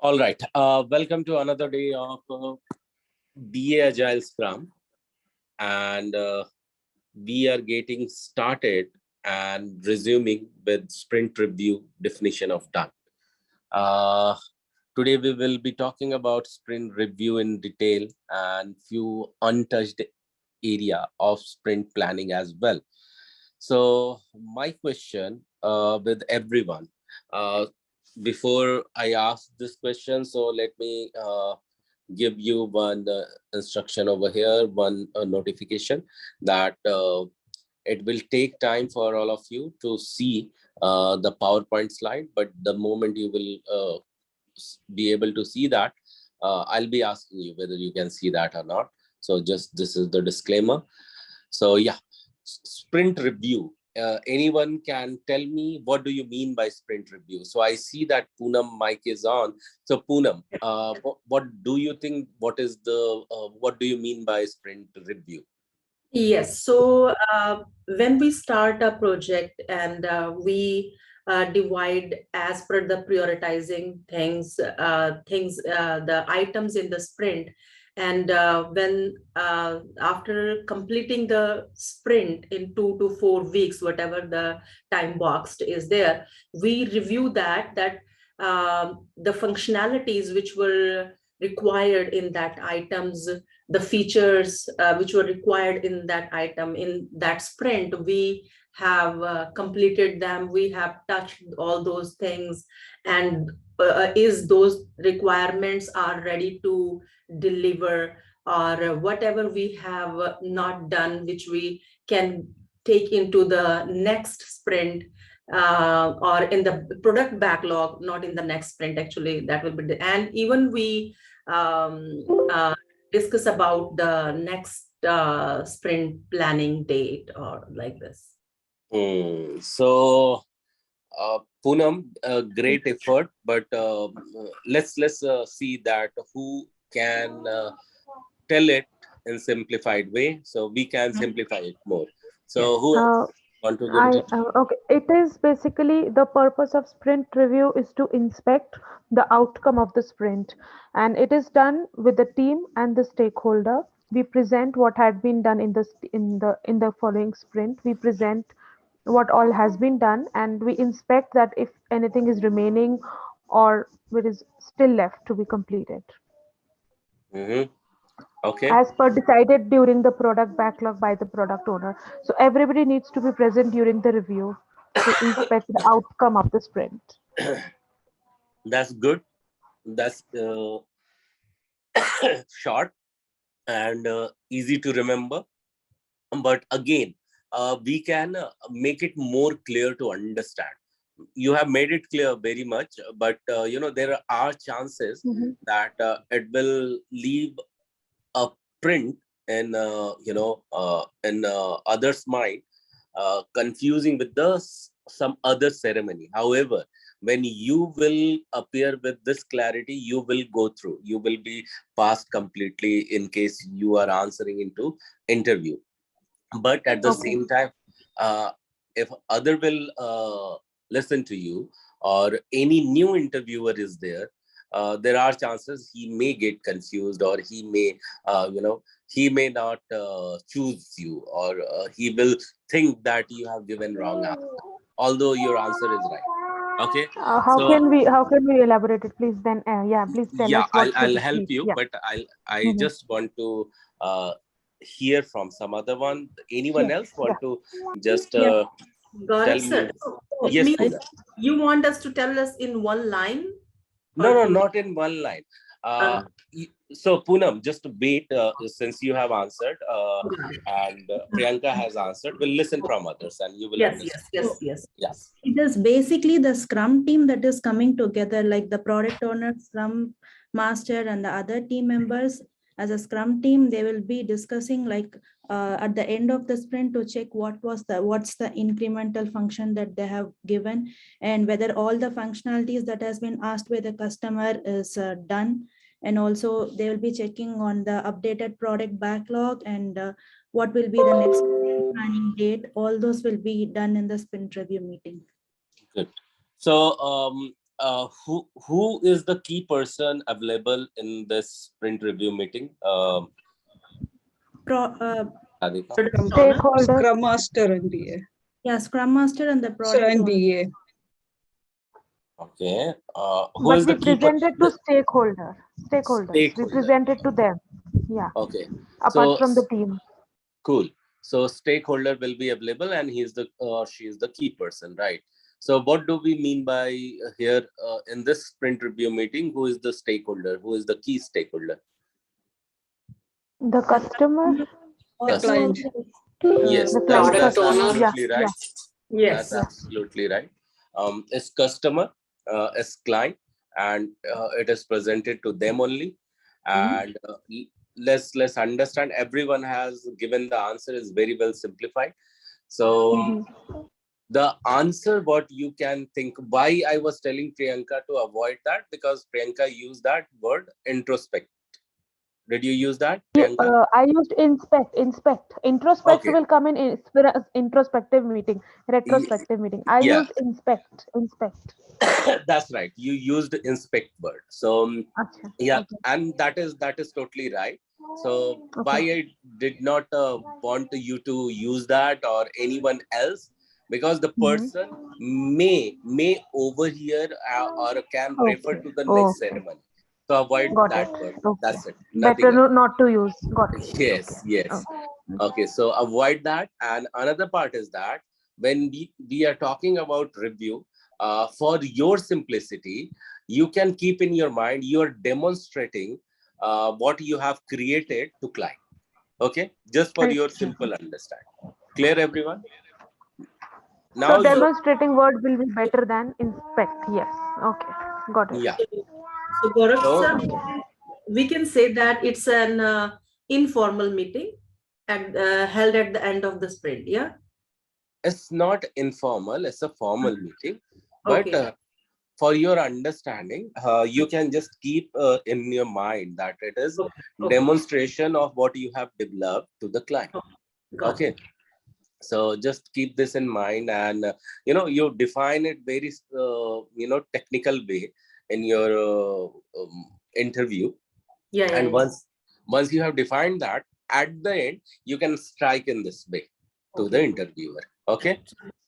All right. Welcome to another day of BA Agile Scrum, and we are getting started and resuming with sprint review definition of done. Uh, Today we will be talking about sprint review in detail and few untouched area of sprint planning as well. So my question with everyone, uh, before I ask this question, so let me give you one instruction over here, one notification that it will take time for all of you to see the PowerPoint slide, but the moment you will be able to see that, I'll be asking you whether you can see that or not. So just this is the disclaimer. So yeah, sprint review. Anyone can tell me what do you mean by sprint review? So I see that Poonam mic is on. So Poonam, what do you think? What do you mean by sprint review? Yes. So when we start a project and we divide as per the prioritizing the items in the sprint, and when after completing the sprint in 2 to 4 weeks, whatever the time boxed is there, we review the functionalities which were required in that items, the features which were required in that item in that sprint. We have completed them, we have touched all those things, and is those requirements are ready to deliver, or whatever we have not done which we can take into the next sprint, or in the product backlog, not in the next sprint actually, that will be and even we um, discuss about the next sprint planning date or like this. So Poonam, great effort, but let's see that who can tell it in simplified way, so we can simplify it more. So Yes. who else want to give it? Okay. It is basically the purpose of sprint review is to inspect the outcome of the sprint, and it is done with the team and the stakeholder. We present what had been done in the following sprint. We present what all has been done, and we inspect that if anything is remaining or it is still left to be completed, Mm-hmm. Okay. as per decided during the product backlog by the product owner. So everybody needs to be present during the review to inspect the outcome of the sprint. That's good. That's short and easy to remember. But again, we can make it more clear to understand. You have made it clear very much, but there are chances Mhm. that it will leave a print in others' mind, confusing with some other ceremony. However, when you will appear with this clarity, you will go through. You will be passed completely in case you are answering into interview. But at the Okay. same time, uh, if other will listen to you, or any new interviewer is there, there are chances he may get confused, or he may not choose you, or he will think that you have given wrong answer, although your answer is right. Okay. How So can we elaborate it, please? Then, yeah, please tell yeah, us what should I'll it help be. you, Yeah. but I Mhm. just want to hear from some other one. Anyone Yes. else Yeah. want to just Yes. Got it, tell sir. me? So it Yes, means Pooja. you want us to tell us in one line No, or no, two? not in one line. Uh, So Poonam, just wait, since you have answered, got it. and Priyanka has answered, we'll listen from others and you will Yes, understand. yes, yes, So yes, Yeah. yes. it is basically the Scrum team that is coming together, like the product owner, Scrum Master, and the other team members. As a Scrum team, they will be discussing like at the end of the sprint to check what's the incremental function that they have given, and whether all the functionalities that has been asked by the customer is done. And also they will be checking on the updated product backlog and what will be the next planning date. All those will be done in the sprint review meeting. Good. So who is the key person available in this sprint review meeting? Radhika? Stakeholders. Scrum Master and BA. Yeah, Scrum Master and the So product and owner. BA. Okay. Who But is we the key presented to stakeholders. We Stakeholder. presented to them. Yeah. Okay. Apart So from the team. cool. So stakeholder will be available, and he's the she is the key person, right? So what do we mean by here in this sprint review meeting? Who is the stakeholder? Who is the key stakeholder? The customer. Or Yes. client. Yes, The that's client customer. absolutely Yeah. right. Yeah. That's Yes. absolutely right. Is customer, is client, and it is presented to them only. And let's understand. Everyone has given the answer is very well simplified. So the answer, what you can think, why I was telling Priyanka to avoid that, because Priyanka used that word introspect. Did you use that, Priyanka? I used inspect. Introspect Okay. will come in introspective meeting, retrospective meeting. I Yeah. used inspect. That's right. You used inspect word. So Acha. yeah, Okay. and that is totally right. So why I did not want you to use that or anyone else, because the person may overhear or can refer Okay. to the next Okay. ceremony. So avoid Got that it. word. Okay. That's it. Better Nothing else. not to use. Got it. Yes, yes. Okay, so avoid that. And another part is that when we are talking about review, for your simplicity, you can keep in your mind, you are demonstrating what you have created to client. Okay, just for your simple understanding. Clear, everyone? Now So you, demonstrating word will be better than inspect. Yes. Okay. Got it. yeah. So Gaurav So sir, we can say that it's an informal meeting held at the end of the sprint. Yeah. it's not informal, it's a formal meeting, but Okay. for your understanding, you can just keep in your mind that it is Okay. Okay. demonstration of what you have developed to the client. Got Okay, it. so just keep this in mind, and you define it very technical way in your interview. Yeah. And Yeah. once you have defined that, at the end you can strike in this way to the Okay. interviewer. Okay,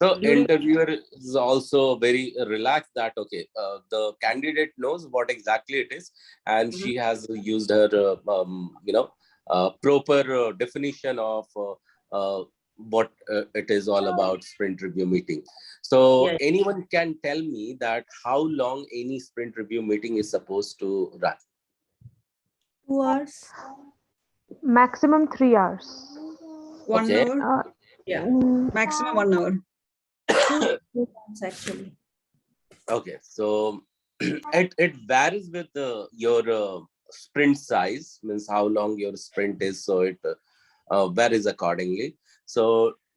so During interviewer is also very relaxed that okay, the candidate knows what exactly it is, and she has used her proper definition of what it is all about sprint review meeting. So yeah. anyone can tell me that how long any sprint review meeting is supposed to run? 2 hours. Maximum 3 hours. 1 Okay. hour. Yeah. Maximum 1 hour. 2 hours actually. Okay, so it varies with your sprint size, means how long your sprint is, so it varies accordingly. So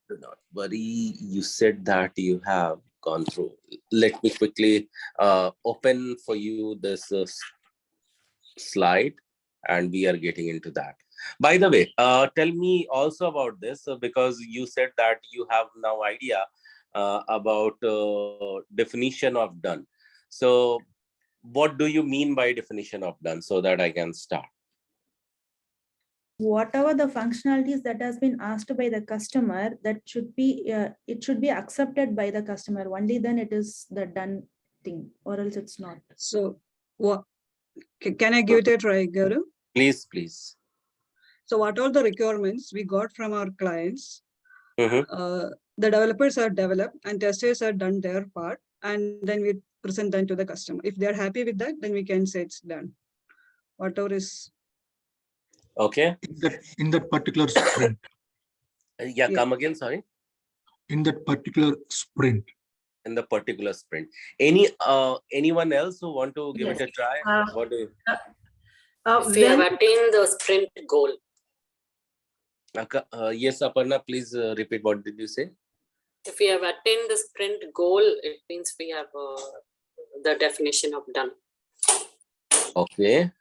do not worry. You said that you have gone through. Let me quickly open for you this slide, and we are getting into that. By the way, tell me also about this because you said that you have now idea about definition of done. So what do you mean by definition of done, so that I can start? Whatever the functionalities that has been asked by the customer, that should be it should be accepted by the customer. Only then it is the done thing, or else it's not. So what can I give it a try, Gaurav? Please. So what are the requirements we got from our clients? Mm-hmm. The developers are developed and testers are done their part, and then we present them to the customer. If they're happy with that, then we can say it's done. Whatever is Okay. In that particular sprint. Yeah, come again, sorry. In that particular sprint. In the particular sprint. Anyone else who want to give Yes. it a try? What do you? If we have attained the sprint goal. Yes, Aparna, please repeat. What did you say? If we have attained the sprint goal, it means we have the definition of done. Okay.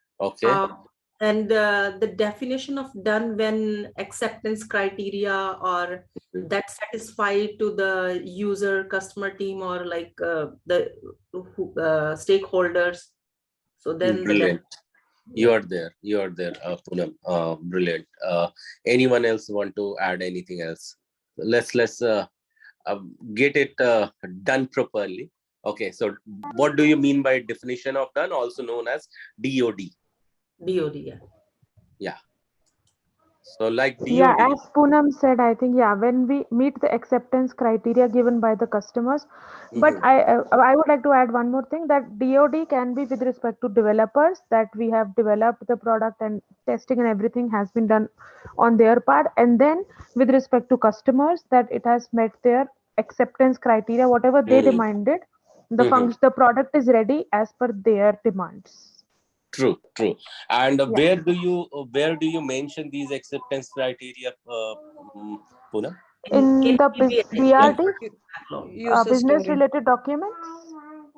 And the definition of done when acceptance criteria or that satisfy to the user customer team or like the stakeholders. So then Brilliant. You are there. You are there, Poonam. Brilliant. Anyone else want to add anything else? Let's get it done properly. Okay. So what do you mean by definition of done, also known as DOD? DOD, yeah. Yeah. So like DOD. Yeah, as Poonam said, I think, yeah, when we meet the acceptance criteria given by the customers. But I would like to add one more thing, that DOD can be with respect to developers, that we have developed the product and testing and everything has been done on their part. And then with respect to customers, that it has met their acceptance criteria, whatever they demanded, the product is ready as per their demands. True, true. And Yeah. where do you mention these acceptance criteria, Poonam? In the PBI. BRD, User business story. related documents,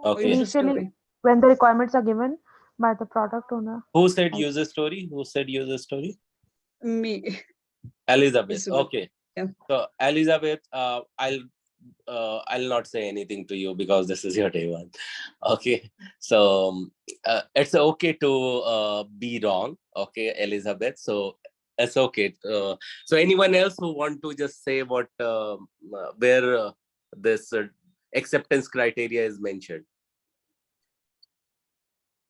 Okay. User initially story. when the requirements are given by the product owner. Who said user story? Who said user story? Me. Elizabeth. Elizabeth. Okay. Yeah. So Elizabeth, I'll not say anything to you because this is your day one. Okay. So it's okay to be wrong. Okay, Elizabeth. So it's okay. So anyone else who want to just say what where this acceptance criteria is mentioned?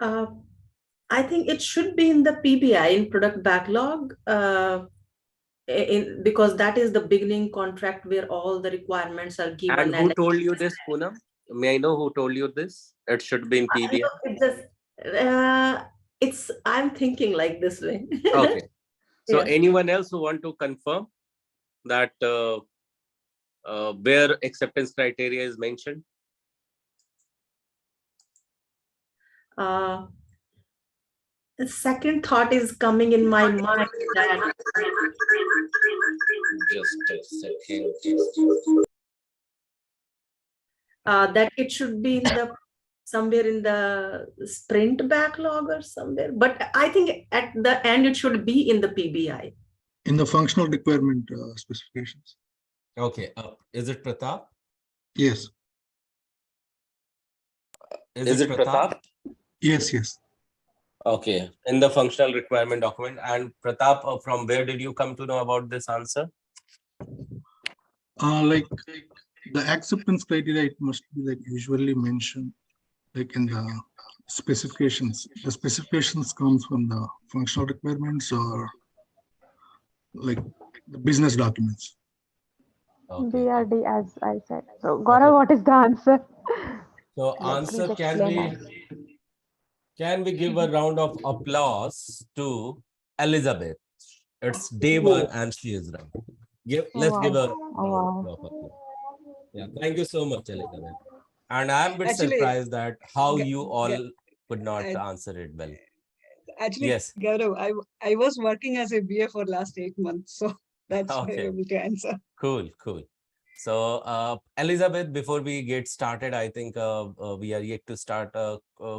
I think it should be in the PBI, in product backlog, because that is the beginning contract where all the requirements are given. And who told you this, Poonam? May I know who told you this? It should be in PBI. It just, I'm thinking like this way. Okay. So Yeah. anyone else who want to confirm that where acceptance criteria is mentioned? The second thought is coming in my mind that Just a second. that it should be in the somewhere in the sprint backlog or somewhere. But I think at the end it should be in the PBI. In the functional requirement specifications. Okay. Is it Pratap? Yes. Is it Pratap? Yes, yes. Okay. In the functional requirement document. And Pratap, from where did you come to know about this answer? Like the acceptance criteria, it must be like usually mentioned like in the specifications. The specifications comes from the functional requirements or like the business documents. Okay. BRD, as I said. So, Gaurav, what is the answer? So Like, answer, please can explain us. we give a round of applause to Elizabeth? It's day one and she is right. Let's give a round of applause. Yeah, thank you so much, Elizabeth. And I'm a bit Actually, surprised that how Ga- you all could not I- answer it well. Actually, Yes. Gaurav, I was working as a BA for last 8 months, so that's why Okay. I'm able to answer. Cool, cool. So, Elizabeth, before we get started, I think we are yet to start.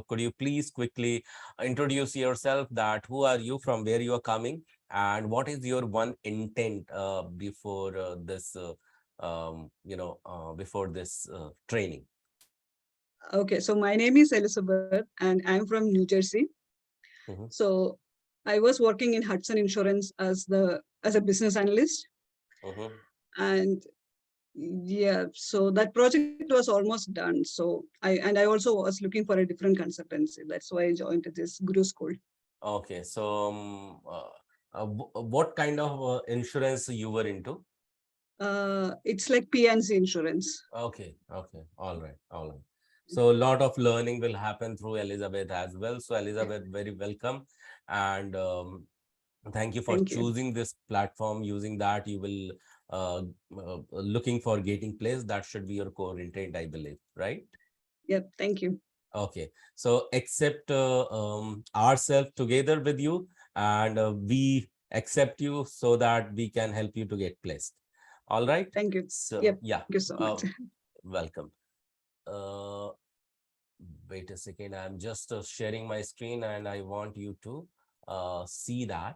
Could you please quickly introduce yourself, that who are you, from where you are coming, and what is your one intent before this, before this training? Okay, so my name is Elizabeth and I'm from New Jersey. Mhm. So I was working in Hudson Insurance as a business analyst. Mhm. And yeah, so that project was almost done. So I also was looking for a different consultancy. That's why I joined this Guru School. Okay, so what kind of insurance you were into? It's like PNC insurance. Okay, okay, all right, all right. So a lot of learning will happen through Elizabeth as well. So Elizabeth, very welcome, and thank you for Thank you. choosing this platform. Using that, you will looking for getting place. That should be your core intent, I believe, right? Yep, thank you. Okay, so accept ourselves together with you, and we accept you so that we can help you to get placed. All right. Thank you. So Yep, yeah, thank you so much. welcome. Wait a second. I'm just sharing my screen, and I want you to see that.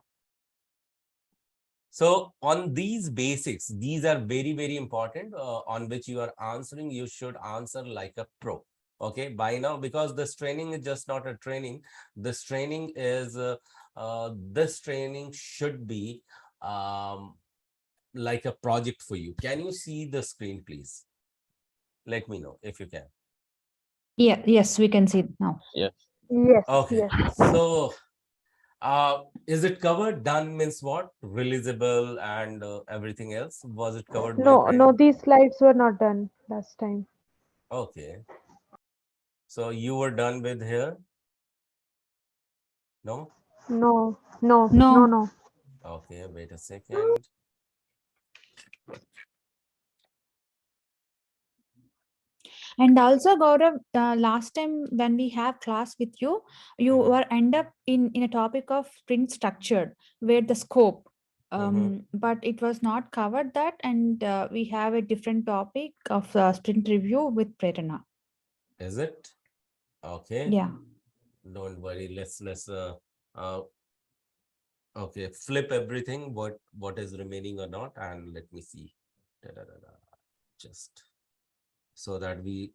So on these basics, these are very, very important on which you are answering. You should answer like a pro. Okay, by now, because this training is just not a training. This training is, this training should be like a project for you. Can you see the screen, please? Let me know if you can. Yeah, yes, we can see it now. Yes, Okay, yes. so is it covered? Done means what? Releasable and everything else. Was it covered by No, these slides were not done last time. Okay. So you were done with here? No? No. No. Okay, wait a second. And also, Gaurav, last time when we have class with you, you Mhm. were end up in a topic of sprint structure, where the scope, but it was not covered that, and we have a different topic of sprint review with Prerana. Is it? Okay. Yeah. Don't worry. Let's uh okay, flip everything, what is remaining or not, and let me see. Da-da-da-da. Just so that we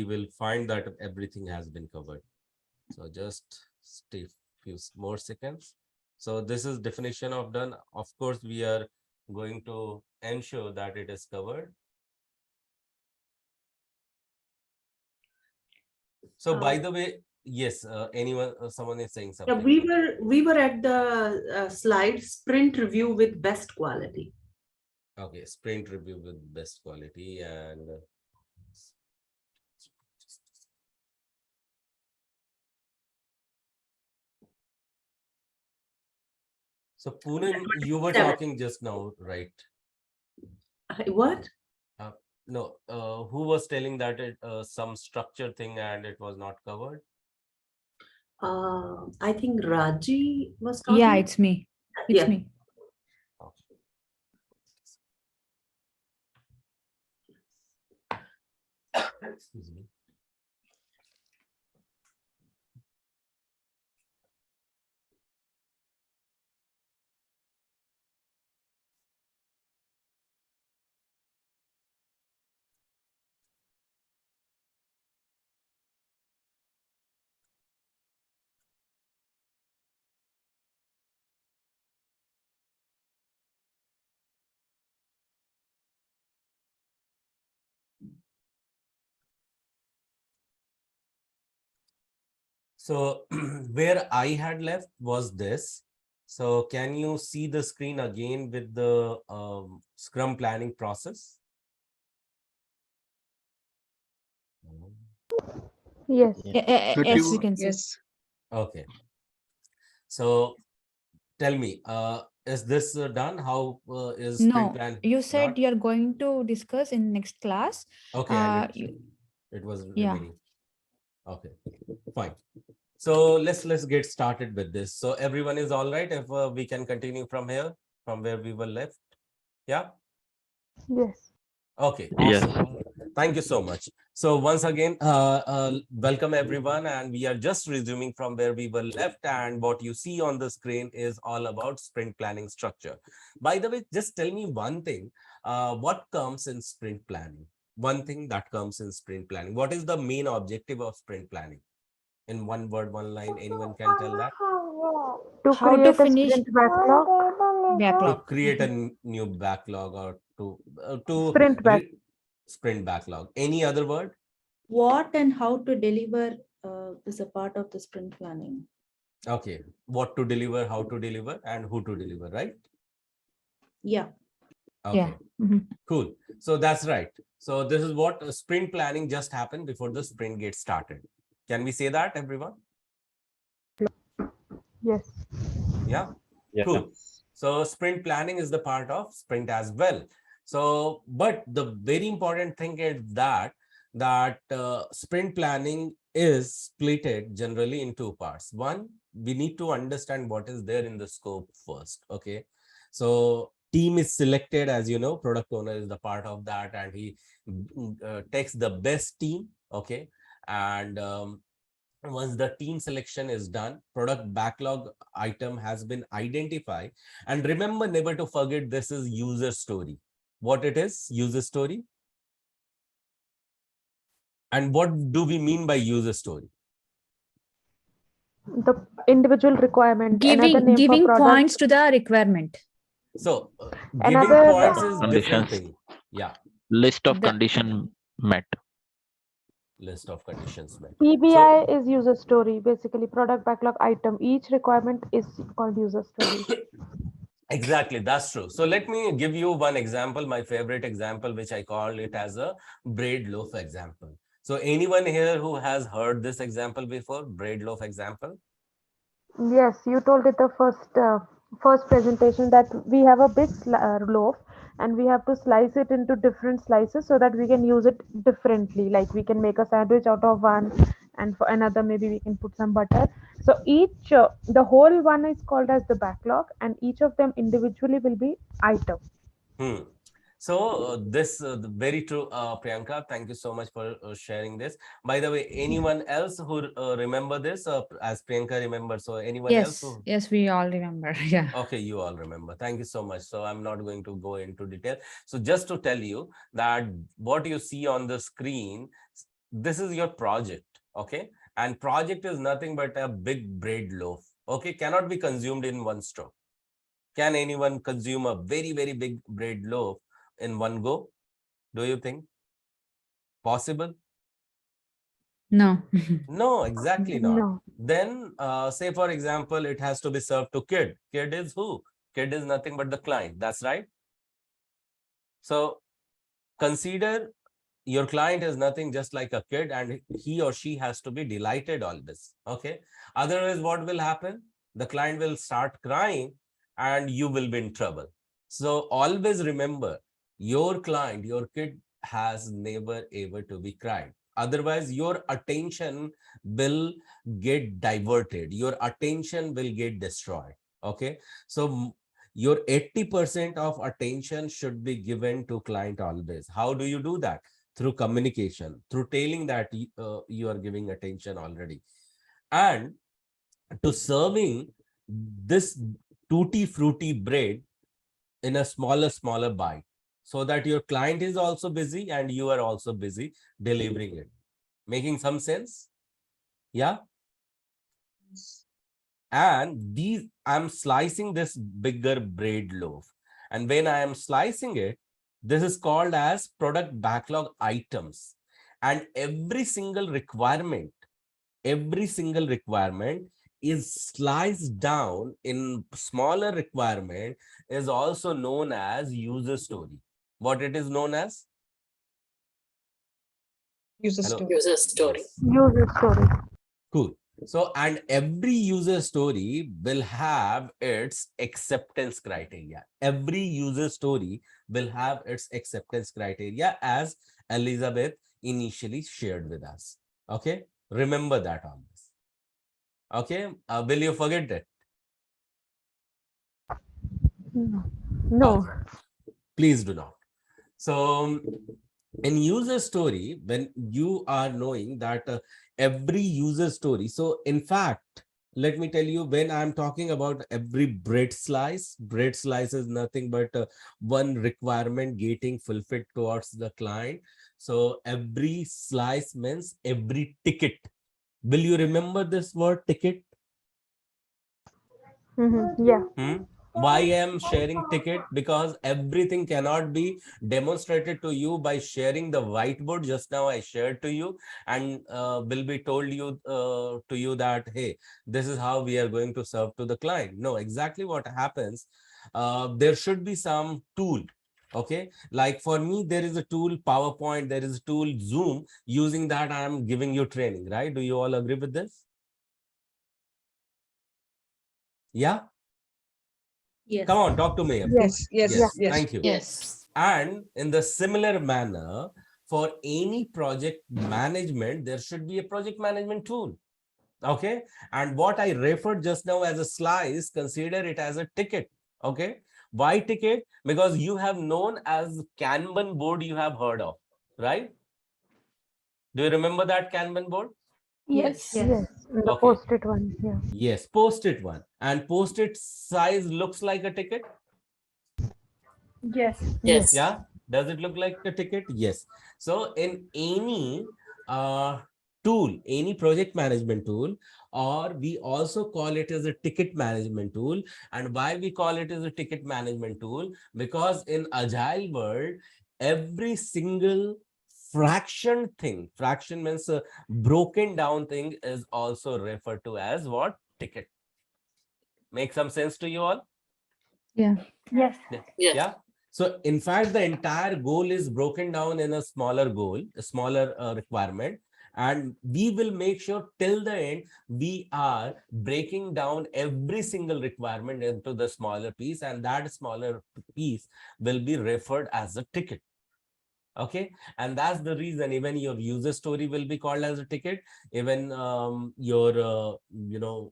will find that everything has been covered. So just stay few more seconds. So this is definition of done. Of course, we are going to ensure that it is covered. So by the way, yes, anyone, someone is saying Yeah, something. we were at the slide sprint review with best quality. Okay, sprint review with best quality and so Poonam, you were Seven. talking just now, right? What? No, who was telling that it some structure thing and it was not covered? I think Raji was talking. Yeah, it's me. It's Yeah. me. Okay. Excuse me. So where I had left was this. So can you see the screen again with the Scrum planning process? Yes. Yes, we can see. Yes. Okay. So tell me, is this done? How is sprint No, plan? you said Not? you're going to discuss in next class. Okay, and You, it was yeah. remaining. Okay, fine. So let's get started with this. So everyone is all right if we can continue from here, from where we were left. Yeah. Yes. Okay, Yes. awesome. Thank you so much. So once again, welcome everyone, and we are just resuming from where we were left, and what you see on the screen is all about sprint planning structure. By the way, just tell me one thing, what comes in sprint planning? One thing that comes in sprint planning. What is the main objective of sprint planning? In one word, one line, anyone can tell that? To How to create a finish sprint backlog. To backlog. create a new backlog or to Sprint back. sprint backlog. Any other word? What and how to deliver is a part of the sprint planning. Okay, what to deliver, how to deliver, and who to deliver, right? Yeah. Okay, Mhm. cool. So that's right. So this is what sprint planning just happened before the sprint gets started. Can we say that, everyone? Yes. Yeah, Yeah. cool. So sprint planning is the part of sprint as well. So, but the very important thing is that sprint planning is splitted generally in two parts. One, we need to understand what is there in the scope first. Okay, so team is selected, as you know, product owner is the part of that, and he takes the best team. Okay, and once the team selection is done, product backlog item has been identified. And remember never to forget, this is user story. What it is? User story. And what do we mean by user story? The individual requirement, another name for Giving product. points to the requirement. So giving Another points is different conditions, thing. Yeah, list of The- condition met. list of conditions met. PBI is user story, basically product backlog item. Each requirement is called user story. Exactly, that's true. So let me give you one example, my favorite example, which I call it as a bread loaf example. So anyone here who has heard this example before, bread loaf example? Yes, you told it the first presentation that we have a big loaf and we have to slice it into different slices so that we can use it differently. Like we can make a sandwich out of one, and for another maybe we can put some butter. So each the whole one is called as the backlog, and each of them individually will be item. So this very true, Priyanka. Thank you so much for sharing this. By the way, anyone else who remember this as Priyanka remembers? So anyone else Yes, who? yes, we all remember. Yeah. Okay, you all remember. Thank you so much. So I'm not going to go into detail. So just to tell you that what you see on the screen, this is your project. Okay, and project is nothing but a big bread loaf. Okay, cannot be consumed in one stroke. Can anyone consume a very, very big bread loaf in one go? Do you think possible? No. No, exactly not. No. Then say for example, it has to be served to kid. Kid is who? Kid is nothing but the client. That's right. So consider your client is nothing just like a kid, and he or she has to be delighted all this. Okay. Otherwise, what will happen? The client will start crying and you will be in trouble. So always remember, your client, your kid has never ever to be cried. Otherwise, your attention will get diverted. Your attention will get destroyed. Okay. So your 80% of attention should be given to client always. How do you do that? Through communication, through telling that you are giving attention already, and to serving this tutti frutti bread in a smaller bite, so that your client is also busy and you are also busy delivering it. Making some sense? Yeah. And these, I'm slicing this bigger bread loaf, and when I am slicing it, this is called as product backlog items. And every single requirement is sliced down in smaller requirement, is also known as user story. What it is known as? User Hello? story. User story. Yes. User story. Cool. So, and every user story will have its acceptance criteria. Every user story will have its acceptance criteria, as Elizabeth initially shared with us. Okay. Remember that on this. Okay. Will you forget that? No. Okay. Please do not. So in user story, when you are knowing that every user story, so in fact, let me tell you, when I'm talking about every bread slice is nothing but one requirement getting fulfilled towards the client. So every slice means every ticket. Will you remember this word ticket? Yeah. Why I am sharing ticket? Because everything cannot be demonstrated to you by sharing the whiteboard. Just now I shared to you, and will be told you to you that, hey, this is how we are going to serve to the client. No, exactly what happens. There should be some tool. Okay, like for me, there is a tool PowerPoint, there is a tool Zoom. Using that, I am giving you training, right? Do you all agree with this? Yeah. Yes. Come on, talk to me. Yes, yes, Yes, yes. thank you. Yes. And in the similar manner, for any project management, there should be a project management tool. Okay. And what I referred just now as a slice, consider it as a ticket. Okay. Why ticket? Because you have known as Kanban board, you have heard of, right? Do you remember that Kanban board? Yes. Yes, the Okay. post-it one. Yeah. Yes, post-it one. And post-it size looks like a ticket. Yes. Yes. Yeah. Does it look like a ticket? Yes. So in any uh, tool, any project management tool, or we also call it as a ticket management tool. And why we call it as a ticket management tool? Because in Agile world, every single fraction means a broken down thing is also referred to as what? Ticket. Make some sense to you all? Yeah. Yes. Yes. Yeah. So in fact, the entire goal is broken down in a smaller goal, a smaller requirement. And we will make sure till the end, we are breaking down every single requirement into the smaller piece. And that smaller piece will be referred as a ticket. Okay, and that's the reason even your user story will be called as a ticket. Even your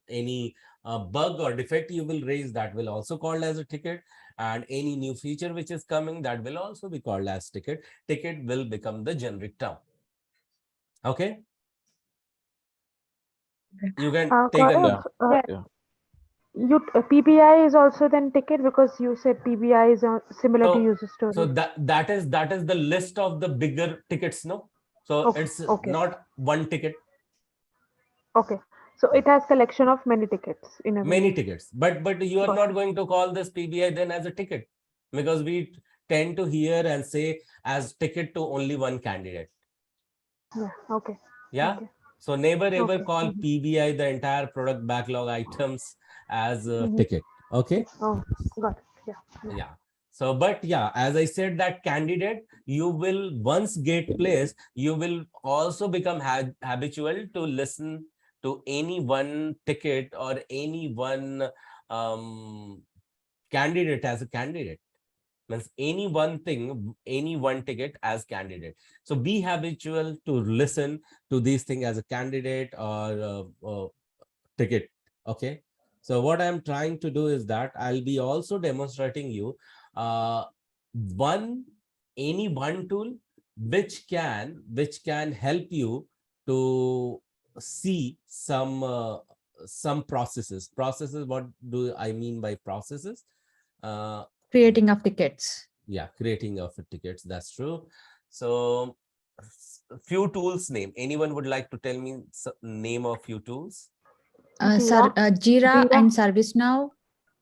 any bug or defect you will raise, that will also called as a ticket. And any new feature which is coming, that will also be called as ticket. Ticket will become the generic term. Okay, you can take a Gaurav, note. PBI is also then ticket because you said PBI is similar to So user story. that is the list of the bigger tickets, no? So Okay. it's Okay. not one ticket. Okay. So it has collection of many tickets in a way. Many tickets, but you are Got not it. going to call this PBI then as a ticket, because we tend to hear and say as ticket to only one candidate. Yeah. Okay. Yeah. Okay. So never ever Okay. call PBI, the entire product backlog items, as a ticket. Okay. Oh, got it. Yeah. Yeah. So, but yeah, as I said, that candidate, you will once get placed, you will also become habitual to listen to any one ticket or any one um, candidate as a candidate. Means any one thing, any one ticket as candidate. So be habitual to listen to these things as a candidate or ticket. Okay. So what I'm trying to do is that I'll be also demonstrating you uh, one any one tool which can help you to see some processes. What do I mean by processes? uh, Creating of tickets. yeah, creating of tickets, that's true. So few tools name, anyone would like to tell me name of few tools? Jira and ServiceNow.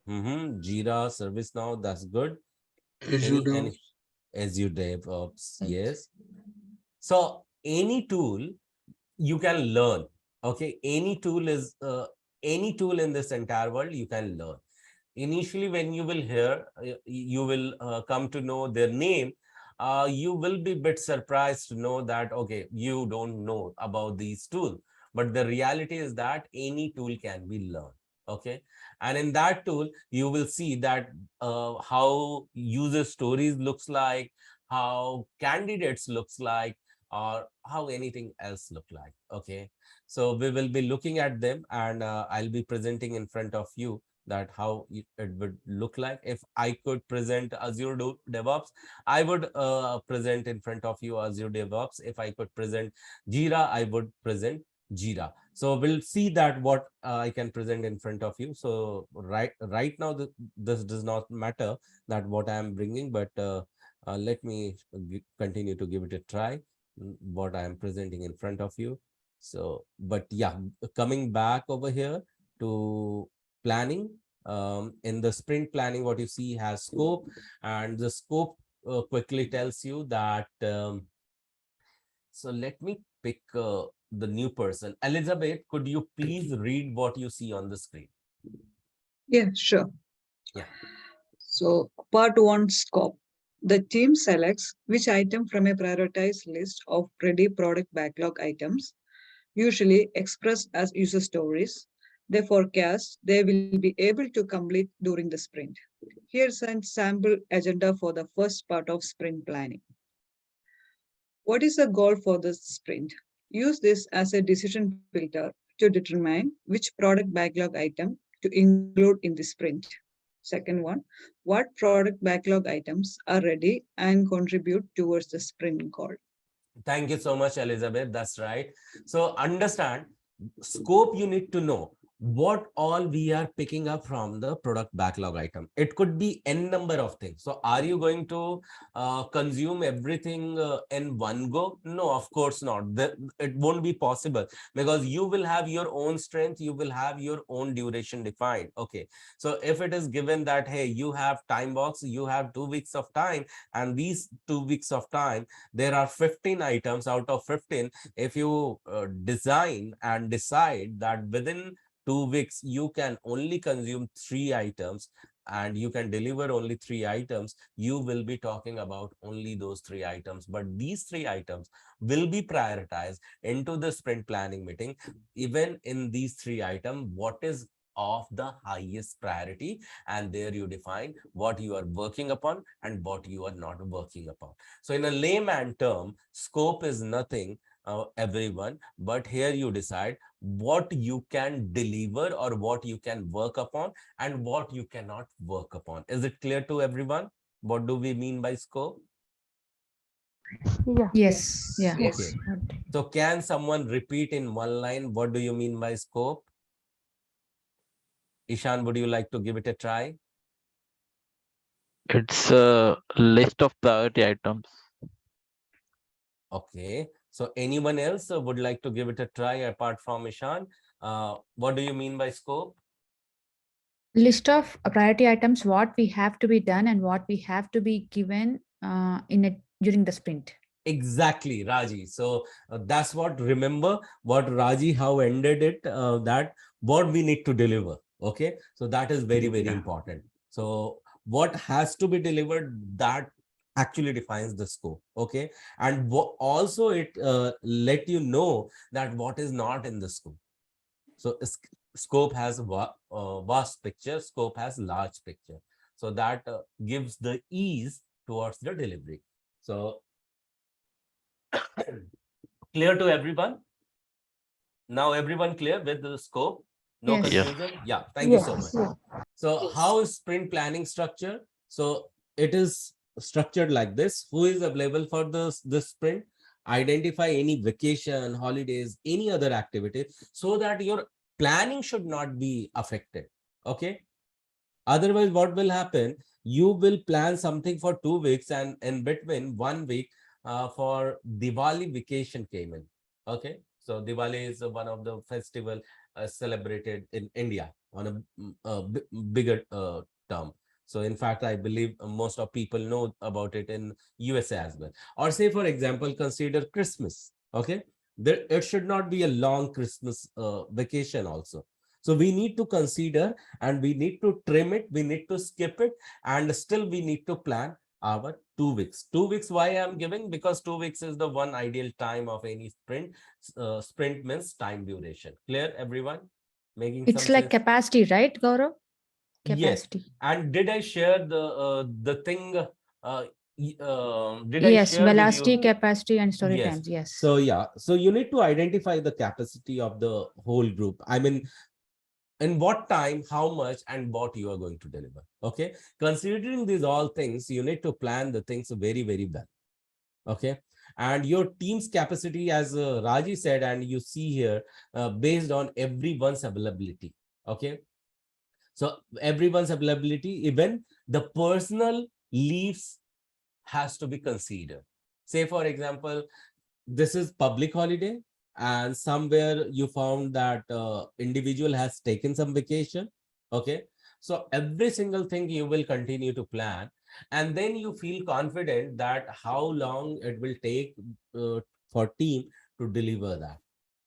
Jira, ServiceNow, that's good. Azure Any DevOps. Azure DevOps, Right. yes. So any tool you can learn. Okay, any tool in this entire world you can learn. Initially, when you will hear, you will come to know their name, you will be a bit surprised to know that, okay, you don't know about these tools. But the reality is that any tool can be learned. Okay. And in that tool, you will see that how user stories looks like, how candidates looks like, or how anything else look like. Okay. So we will be looking at them, and I'll be presenting in front of you that how it would look like. If I could present Azure DevOps, I would present in front of you Azure DevOps. If I could present Jira, I would present Jira. So we'll see that what I can present in front of you. So right now, this does not matter that what I am bringing, but let me continue to give it a try, what I am presenting in front of you. So, but yeah, coming back over here to planning, in the sprint planning, what you see has scope, and the scope quickly tells you that so let me pick the new person. Elizabeth, could you please read what you see on the screen? Yeah, sure. Yeah. So part one, scope. The team selects which item from a prioritized list of ready product backlog items, usually expressed as user stories. They forecast they will be able to complete during the sprint. Here's a sample agenda for the first part of sprint planning. What is the goal for the sprint? Use this as a decision filter to determine which product backlog item to include in the sprint. Second one, what product backlog items are ready and contribute towards the sprint goal? Thank you so much, Elizabeth. That's right. So understand Scope, you need to know what all we are picking up from the product backlog item. It could be n number of things. So are you going to consume everything in one go? No, of course not. It won't be possible, because you will have your own strength, you will have your own duration defined. Okay, so if it is given that, hey, you have time box, you have 2 weeks of time, and these 2 weeks of time, there are 15 items. Out of 15, if you design and decide that within 2 weeks you can only consume 3 items and you can deliver only 3 items, you will be talking about only those 3 items. But these 3 items will be prioritized into the sprint planning meeting. Even in these 3 items, what is of the highest priority, and there you define what you are working upon and what you are not working upon. So in a layman term, scope is nothing, everyone, but here you decide what you can deliver or what you can work upon and what you cannot work upon. Is it clear to everyone? What do we mean by scope? Yeah. Yes. Yeah. Okay. So can someone repeat in one line, what do you mean by scope? Ishan, would you like to give it a try? It's a list of priority items. Okay. So anyone else would like to give it a try apart from Ishan? What do you mean by scope? List of priority items, what we have to be done and what we have to be given during the sprint. Exactly, Raji. So that's what, remember what Raji how ended it, that what we need to deliver. Okay, so that is very, very important. So what has to be delivered, that actually defines the scope. Okay, and also it let you know that what is not in the scope. So scope has vast picture, scope has large picture. So that gives the ease towards the delivery. So clear to everyone? Now everyone clear with the scope? No Yes. confusion? Yeah, thank you so Yes. much. So Yes. how is sprint planning structure? So it is structured like this. Who is available for this sprint? Identify any vacation, holidays, any other activity, so that your planning should not be affected. Okay. Otherwise, what will happen? You will plan something for 2 weeks, and in between 1 week for Diwali vacation came in. Okay, so Diwali is one of the festival celebrated in India on bigger term. So in fact, I believe most of people know about it in USA as well. Or say, for example, consider Christmas. Okay, it should not be a long Christmas vacation also. So we need to consider, and we need to trim it, we need to skip it, and still we need to plan our 2 weeks. 2 weeks, why I'm giving? Because 2 weeks is the one ideal time of any sprint. Sprint means time duration. Clear, everyone? Making It's some like sense? capacity, right, Gaurav? Yes. Capacity. And did I share the thing? Did I Yes, share with velocity, you? capacity, and story Yes. times. Yes. So yeah, so you need to identify the capacity of the whole group. I mean, in what time, how much, and what you are going to deliver. Okay, considering these all things, you need to plan the things very, very well. Okay, and your team's capacity, as Raji said, and you see here, based on everyone's availability. Okay, so everyone's availability, even the personal leaves has to be considered. Say, for example, this is public holiday, and somewhere you found that individual has taken some vacation. Okay, so every single thing you will continue to plan, and then you feel confident that how long it will take for team to deliver that,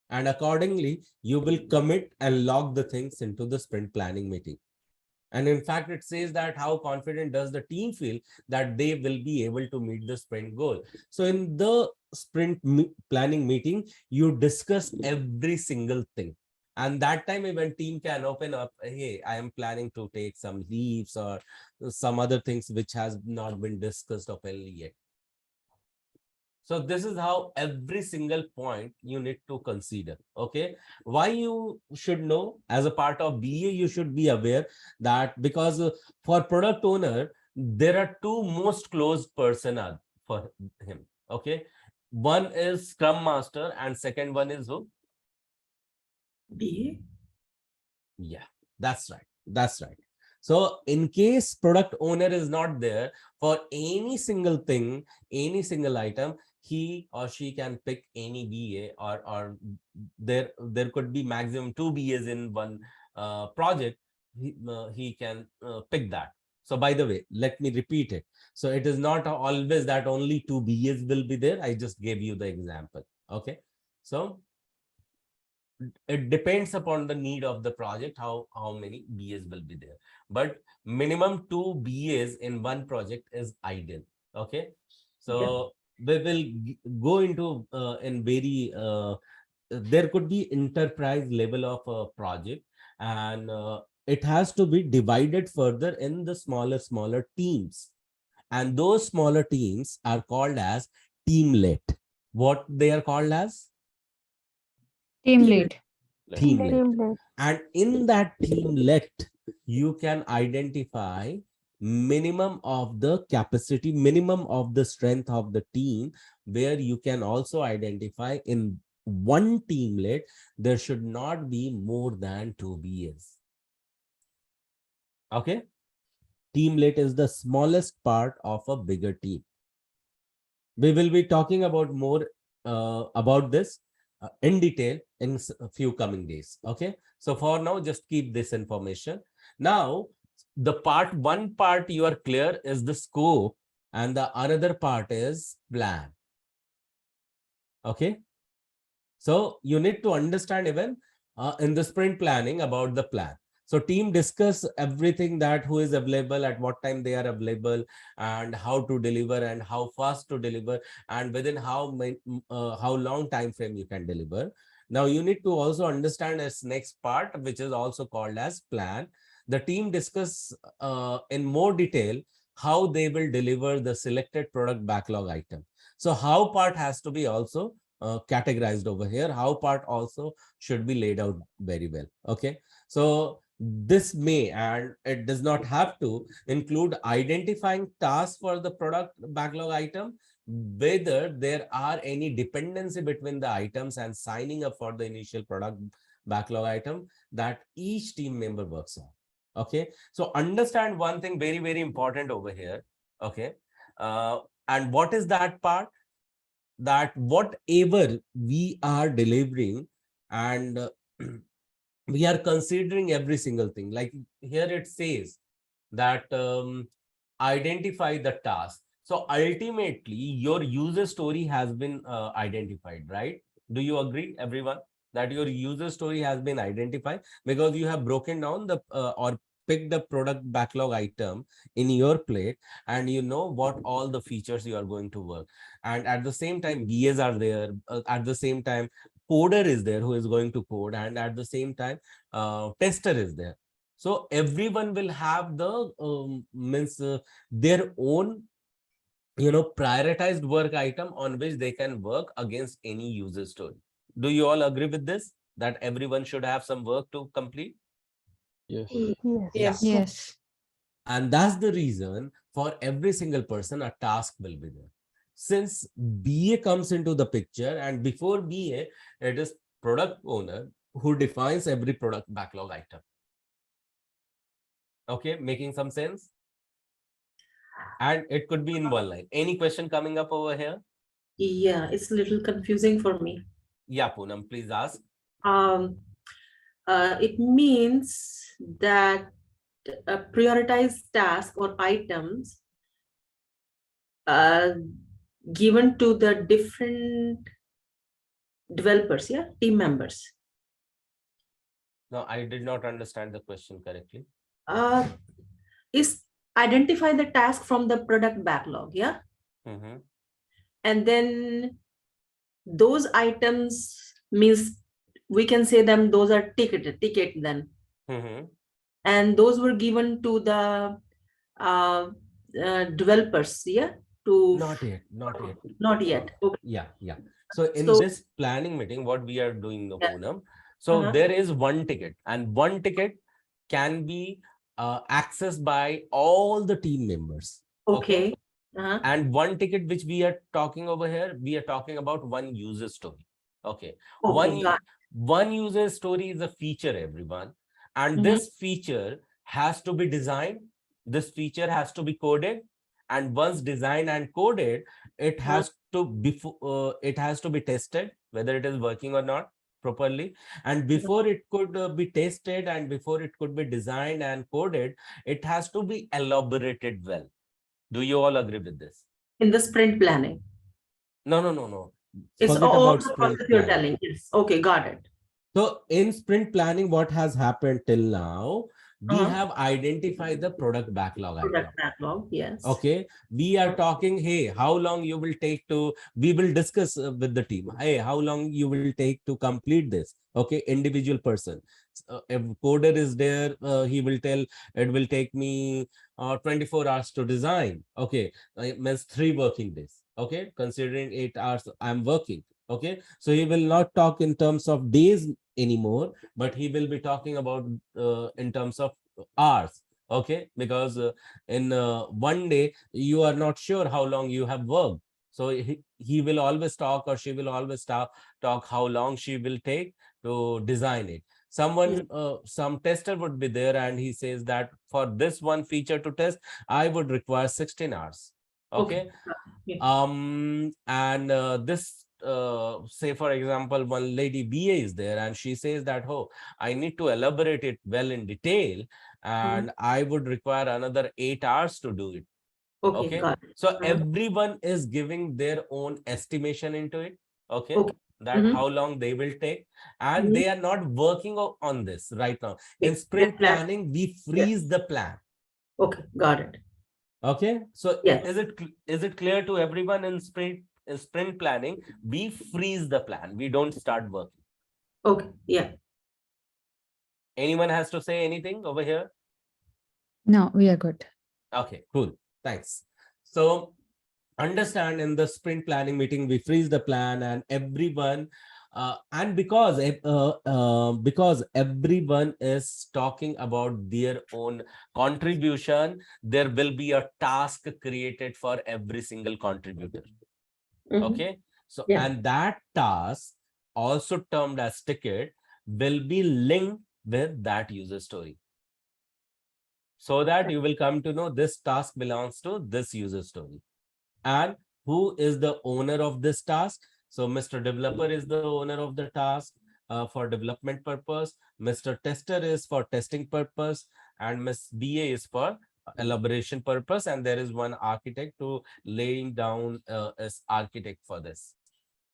and accordingly you will commit and log the things into the sprint planning meeting. And in fact, it says that how confident does the team feel that they will be able to meet the sprint goal. So in the sprint planning meeting, you discuss every single thing. And that time, even team can open up, hey, I am planning to take some leaves or some other things which has not been discussed openly yet. So this is how every single point you need to consider. Okay, why you should know? As a part of BA, you should be aware that because for product owner, there are two most close person for him. Okay, one is Scrum Master and second one is who? BA? Yeah, that's right. That's right. So in case product owner is not there for any single thing, any single item, he or she can pick any BA, or there could be maximum 2 BAs in one project. He can pick that. So by the way, let me repeat it. So it is not always that only 2 BAs will be there. I just gave you the example. Okay. So it depends upon the need of the project, how many BAs will be there, but minimum 2 BAs in one project is ideal. Okay, so we will go into in very there could be enterprise level of a project, and it has to be divided further in the smaller teams, and those smaller teams are called as teamlet. What they are called as? Team lead. Teamlet. Teamlet. And in that teamlet, you can identify minimum of the capacity, minimum of the strength of the team, where you can also identify in one teamlet, there should not be more than 2 BAs. Okay. Teamlet is the smallest part of a bigger team. We will be talking about more about this in detail in a few coming days. Okay, so for now, just keep this information. Now, the one part you are clear is the scope, and the another part is plan. Okay, so you need to understand even in the sprint planning about the plan. So team discuss everything, that who is available, at what time they are available, and how to deliver, and how fast to deliver, and within how long time frame you can deliver. Now you need to also understand this next part, which is also called as plan. The team discuss in more detail how they will deliver the selected product backlog item. So how part has to be also categorized over here, how part also should be laid out very well. Okay, so this may, and it does not have to, include identifying tasks for the product backlog item, whether there are any dependency between the items, and signing up for the initial product backlog item that each team member works on. Okay, so understand one thing very important over here. Okay, and what is that part? That whatever we are delivering, and we are considering every single thing. Like here it says that identify the task. So ultimately your user story has been identified, right? Do you agree, everyone, that your user story has been identified, because you have broken down the or picked the product backlog item in your plate, and you know what all the features you are going to work. And at the same time, BAs are there, at the same time coder is there who is going to code, and at the same time tester is there. So everyone will have the means their own prioritized work item on which they can work against any user story. Do you all agree with this, that everyone should have some work to complete? Yes. Yes. Yes. And that's the reason for every single person a task will be there. Since BA comes into the picture, and before BA, it is product owner who defines every product backlog item. Okay, making some sense? And it could be in one line. Any question coming up over here? Yeah, it's a little confusing for me. Yeah, Poonam, please ask. It means that prioritized tasks or items given to the different developers, yeah, team members. No, I did not understand the question correctly. Is identify the task from the product backlog, yeah? Mm-hmm. And then those items means we can say them, those are ticket then. Mm-hmm. And those were given to the developers, yeah? Not yet. Not yet. Okay. Yeah. So in So, this planning meeting, what we are doing, the yeah. Poonam, so Uh-huh. there is one ticket, and one ticket can be accessed by all the team members. Okay. Uh-huh. And one ticket which we are talking over here, we are talking about one user story. Okay. Okay, got One user story is a feature, everyone, and this feature has to be designed. This feature has to be coded, and once designed and coded, it has to be tested whether it is working or not properly. And before it could be tested and before it could be designed and coded, it has to be elaborated well. Do you all agree with this? In the sprint planning. No. It's Forget all about the sprint process you're planning. telling. Yes. Okay, got it. So in sprint planning, what has happened till now, we have identified the product backlog item. Product backlog, yes. Okay, we are talking, hey, how long you will take to, we will discuss with the team, hey, how long you will take to complete this. Okay, individual person. If coder is there, he will tell it will take me 24 hours to design. Okay, it means 3 working days. Okay, considering 8 hours I'm working. Okay, so he will not talk in terms of days anymore, but he will be talking about in terms of hours. Okay, because in one day you are not sure how long you have worked, so he will always talk, or she will always talk how long she will take to design it. Someone some tester would be there and he says that for this one feature to test, I would require 16 hours. Okay. And this say for example, one lady BA is there and she says that, oh, I need to elaborate it well in detail, and I would require another 8 hours to do it. Okay, got it. so everyone is giving their own estimation into it. Okay, that how long they will take, and they are not working on this right now. In sprint planning, we freeze the plan. Okay, got it. Okay, so Yes. is it clear to everyone? In sprint planning, we freeze the plan, we don't start working. Okay, yeah. Anyone has to say anything over here? No, we are good. Okay, cool, thanks. So understand, in the sprint planning meeting, we freeze the plan, and everyone and because everyone is talking about their own contribution, there will be a task created for every single contributor. Okay, so and that task, also termed as ticket, will be linked with that user story, so that you will come to know this task belongs to this user story. And who is the owner of this task? So Mr. Developer is the owner of the task for development purpose. Mr. Tester is for testing purpose, and Ms. BA is for elaboration purpose. And there is one architect to laying down as architect for this.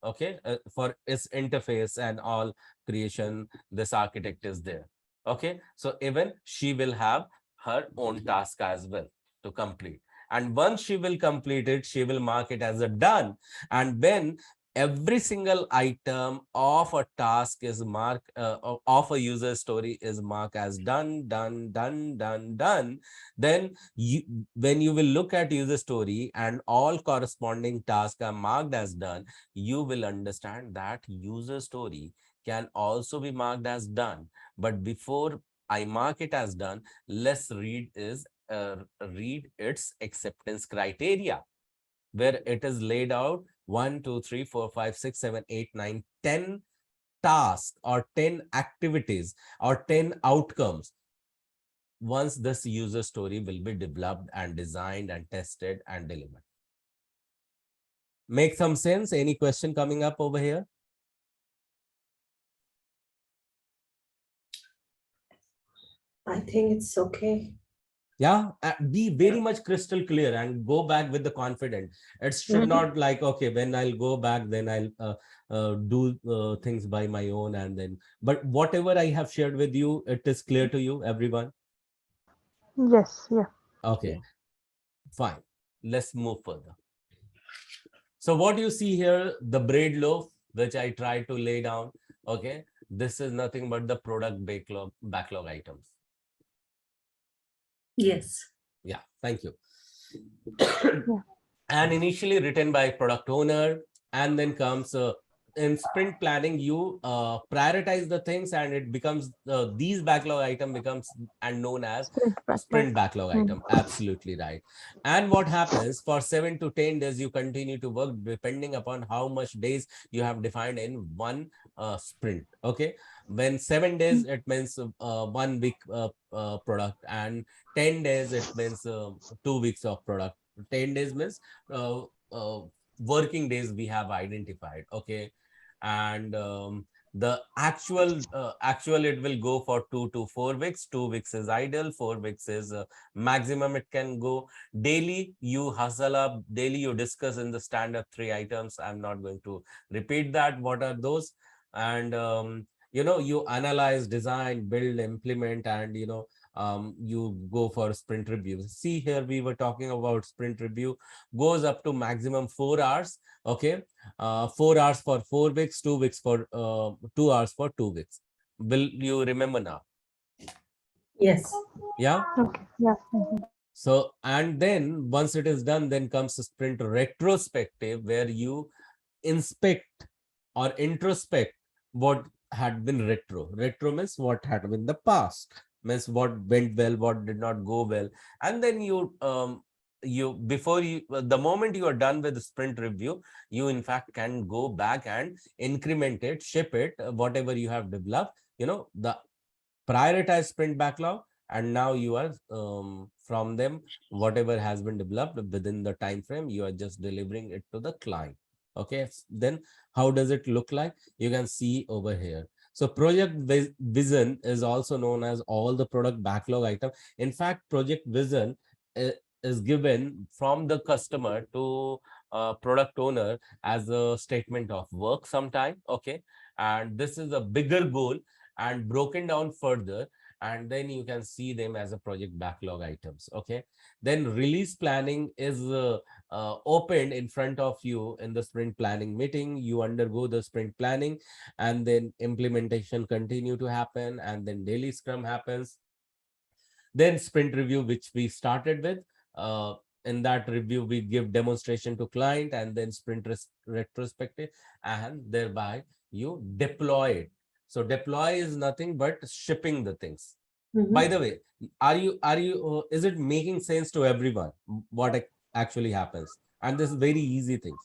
Okay, for its interface and all creation, this architect is there. Okay, so even she will have her own task as well to complete. And once she will complete it, she will mark it as a done. And when every single item of a task is marked, of a user story is marked as done, then when you will look at user story and all corresponding tasks are marked as done, you will understand that user story can also be marked as done. But before I mark it as done, let's read its acceptance criteria, where it is laid out 1, 2, 3, 4, 5, 6, 7, 8, 9, 10 tasks or 10 activities or 10 outcomes. Once this user story will be developed and designed and tested and delivered. Make some sense? Any question coming up over here? I think it's okay. Yeah, be very much crystal clear and go back with the confidence. It should not like, okay, when I'll go back, then I'll do things by my own, and then, but whatever I have shared with you, it is clear to you, everyone? Yes, yeah. Okay, fine. Let's move further. So what you see here, the bread loaf, which I tried to lay down, okay, this is nothing but the product backlog items. Yes. Yeah, thank you. And initially written by product owner, and then comes in sprint planning, you prioritize the things, and it becomes these backlog item becomes and known as sprint backlog item. Absolutely right. And what happens for 7 to 10 days, you continue to work depending upon how much days you have defined in one sprint. Okay, when 7 days it means 1 week product, and 10 days it means 2 weeks of product. 10 days means uh, uh, working days we have identified. Okay, and the actual it will go for 2 to 4 weeks. 2 weeks is ideal, 4 weeks is maximum it can go. Daily you hustle up, daily you discuss in the standard 3 items. I'm not going to repeat that, what are those. And you analyze, design, build, implement, and you go for sprint review. See, here we were talking about sprint review goes up to maximum 4 hours. Okay, 4 hours for 4 weeks, 2 weeks for 2 hours for 2 weeks. Will you remember now? Yes. Yeah. Okay. Yeah. So, and then once it is done, then comes a sprint retrospective, where you inspect or introspect what had been retro. Retro means what had been the past, means what went well, what did not go well. And then before you, the moment you are done with the sprint review, you in fact can go back and increment it, ship it, whatever you have developed, the prioritize sprint backlog, and now you are from them, whatever has been developed within the time frame, you are just delivering it to the client. Okay, then how does it look like? You can see over here. So project vision is also known as all the product backlog item. In fact, project vision is given from the customer to product owner as a statement of work sometime. Okay, and this is a bigger goal and broken down further, and then you can see them as a project backlog items. Okay, then release planning is opened in front of you in the sprint planning meeting. You undergo the sprint planning, and then implementation continue to happen, and then daily scrum happens. Then sprint review, which we started with. In that review, we give demonstration to client, and then sprint retrospective, and thereby you deploy it. So deploy is nothing but shipping the things. By the way, is it making sense to everyone what actually happens? And this is very easy things.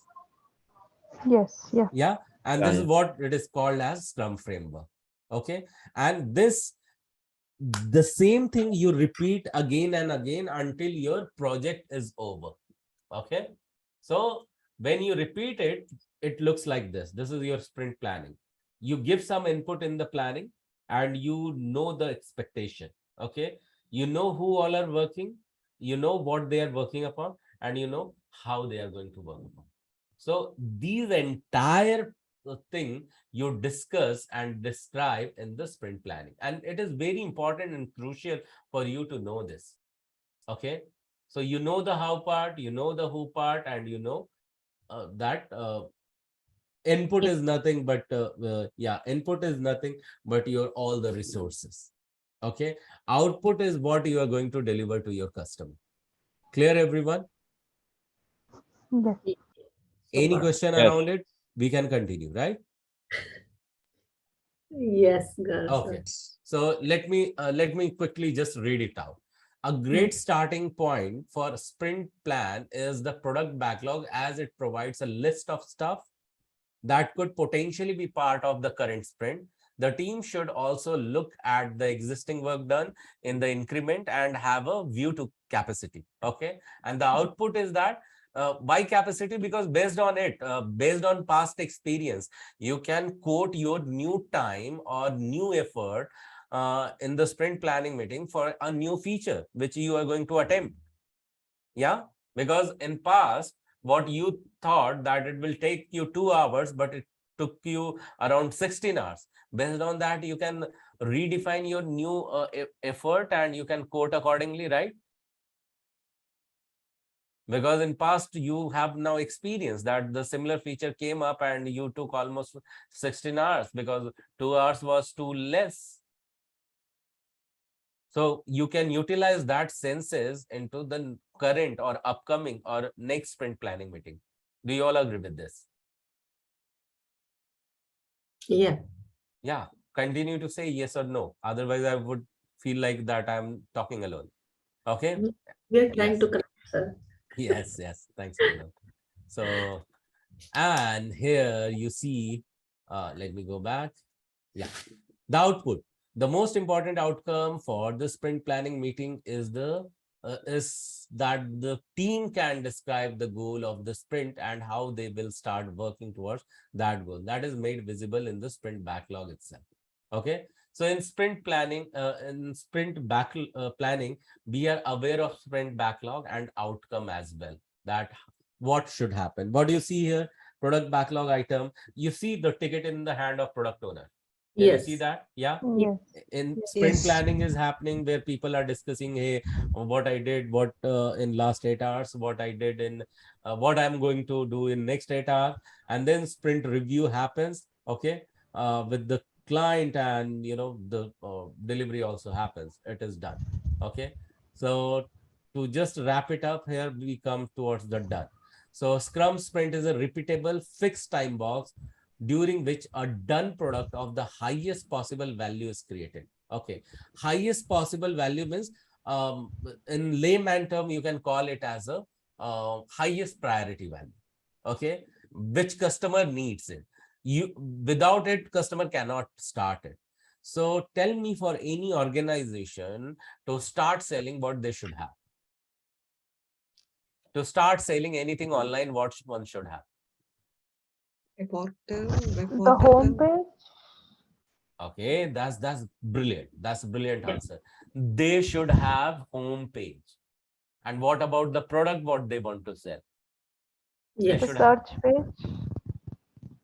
Yes. Yeah. Yeah, and this is what it is called as Scrum framework. Okay, and the same thing you repeat again and again until your project is over. Okay, so when you repeat it, it looks like this. This is your sprint planning. You give some input in the planning, and you know the expectation. Okay, you know who all are working, you know what they are working upon, and you know how they are going to work upon. So these entire thing you discuss and describe in the sprint planning, and it is very important and crucial for you to know this. Okay, so you know the how part, you know the who part, and you know that input is nothing but input is nothing but your all the resources. Okay, output is what you are going to deliver to your customer. Clear, everyone? Yes. Any Super. question Yes. around it? We can continue, right? Yes, girls. Okay, so let me quickly just read it out. A great starting point for a sprint plan is the product backlog, as it provides a list of stuff that could potentially be part of the current sprint. The team should also look at the existing work done in the increment and have a view to capacity. Okay, and the output is that why capacity? Because based on it, based on past experience, you can quote your new time or new effort in the sprint planning meeting for a new feature which you are going to attempt. Yeah, because in past, what you thought that it will take you 2 hours, but it took you around 16 hours. Based on that, you can redefine your new effort, and you can quote accordingly, right? Because in past you have now experienced that the similar feature came up and you took almost 16 hours because 2 hours was too less. So you can utilize that senses into the current or upcoming or next sprint planning meeting. Do you all agree with this? Yeah. Yeah, continue to say yes or no, otherwise I would feel like that I'm talking alone. Okay. We are trying Yes, to connect, sir. yes, thanks, Manoj. So, and here you see Let me go back. Yeah, the output. The most important outcome for the sprint planning meeting is that the team can describe the goal of the sprint and how they will start working towards that goal. That is made visible in the sprint backlog itself. Okay. So in sprint planning, planning, we are aware of sprint backlog and outcome as well. That what should happen. What do you see here? Product backlog item. You see the ticket in the hand of product owner. Can you see Yes. that? Yeah. Yes. In Yes. sprint Yes. planning is happening where people are discussing, hey, what I did, what in last 8 hours, what I did in what I'm going to do in next 8 hours, and then sprint review happens. Okay, with the client, and the delivery also happens. It is done. Okay, so to just wrap it up here, we come towards the done. So Scrum sprint is a repeatable fixed time box during which a done product of the highest possible value is created. Okay, highest possible value means, in layman term, you can call it as a highest priority value. Okay, which customer needs it. Without it, customer cannot start it. So tell me, for any organization to start selling, what they should have. To start selling anything online, what one should have? A portal, web The portal. home page. Okay, that's brilliant. That's a brilliant answer. They should have home page. And what about the product, what they want to sell? They Yes. The should have. search page.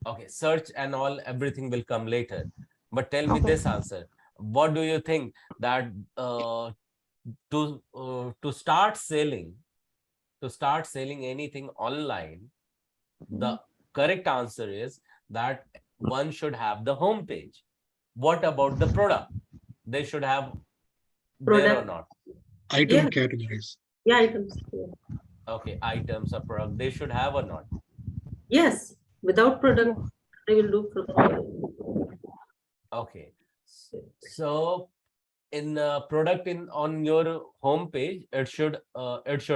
Okay, search and all, everything will come later. But tell me Okay. this answer. What do you think that to start selling anything online, the correct answer is that one should have the home page. What about the product? They should have there or Product. not? Item Yeah. categories. Yeah, items. Yeah. Okay, items or product, they should have or not? Yes. Without product, Yes. they will do product. Okay, so in product on your home page, it should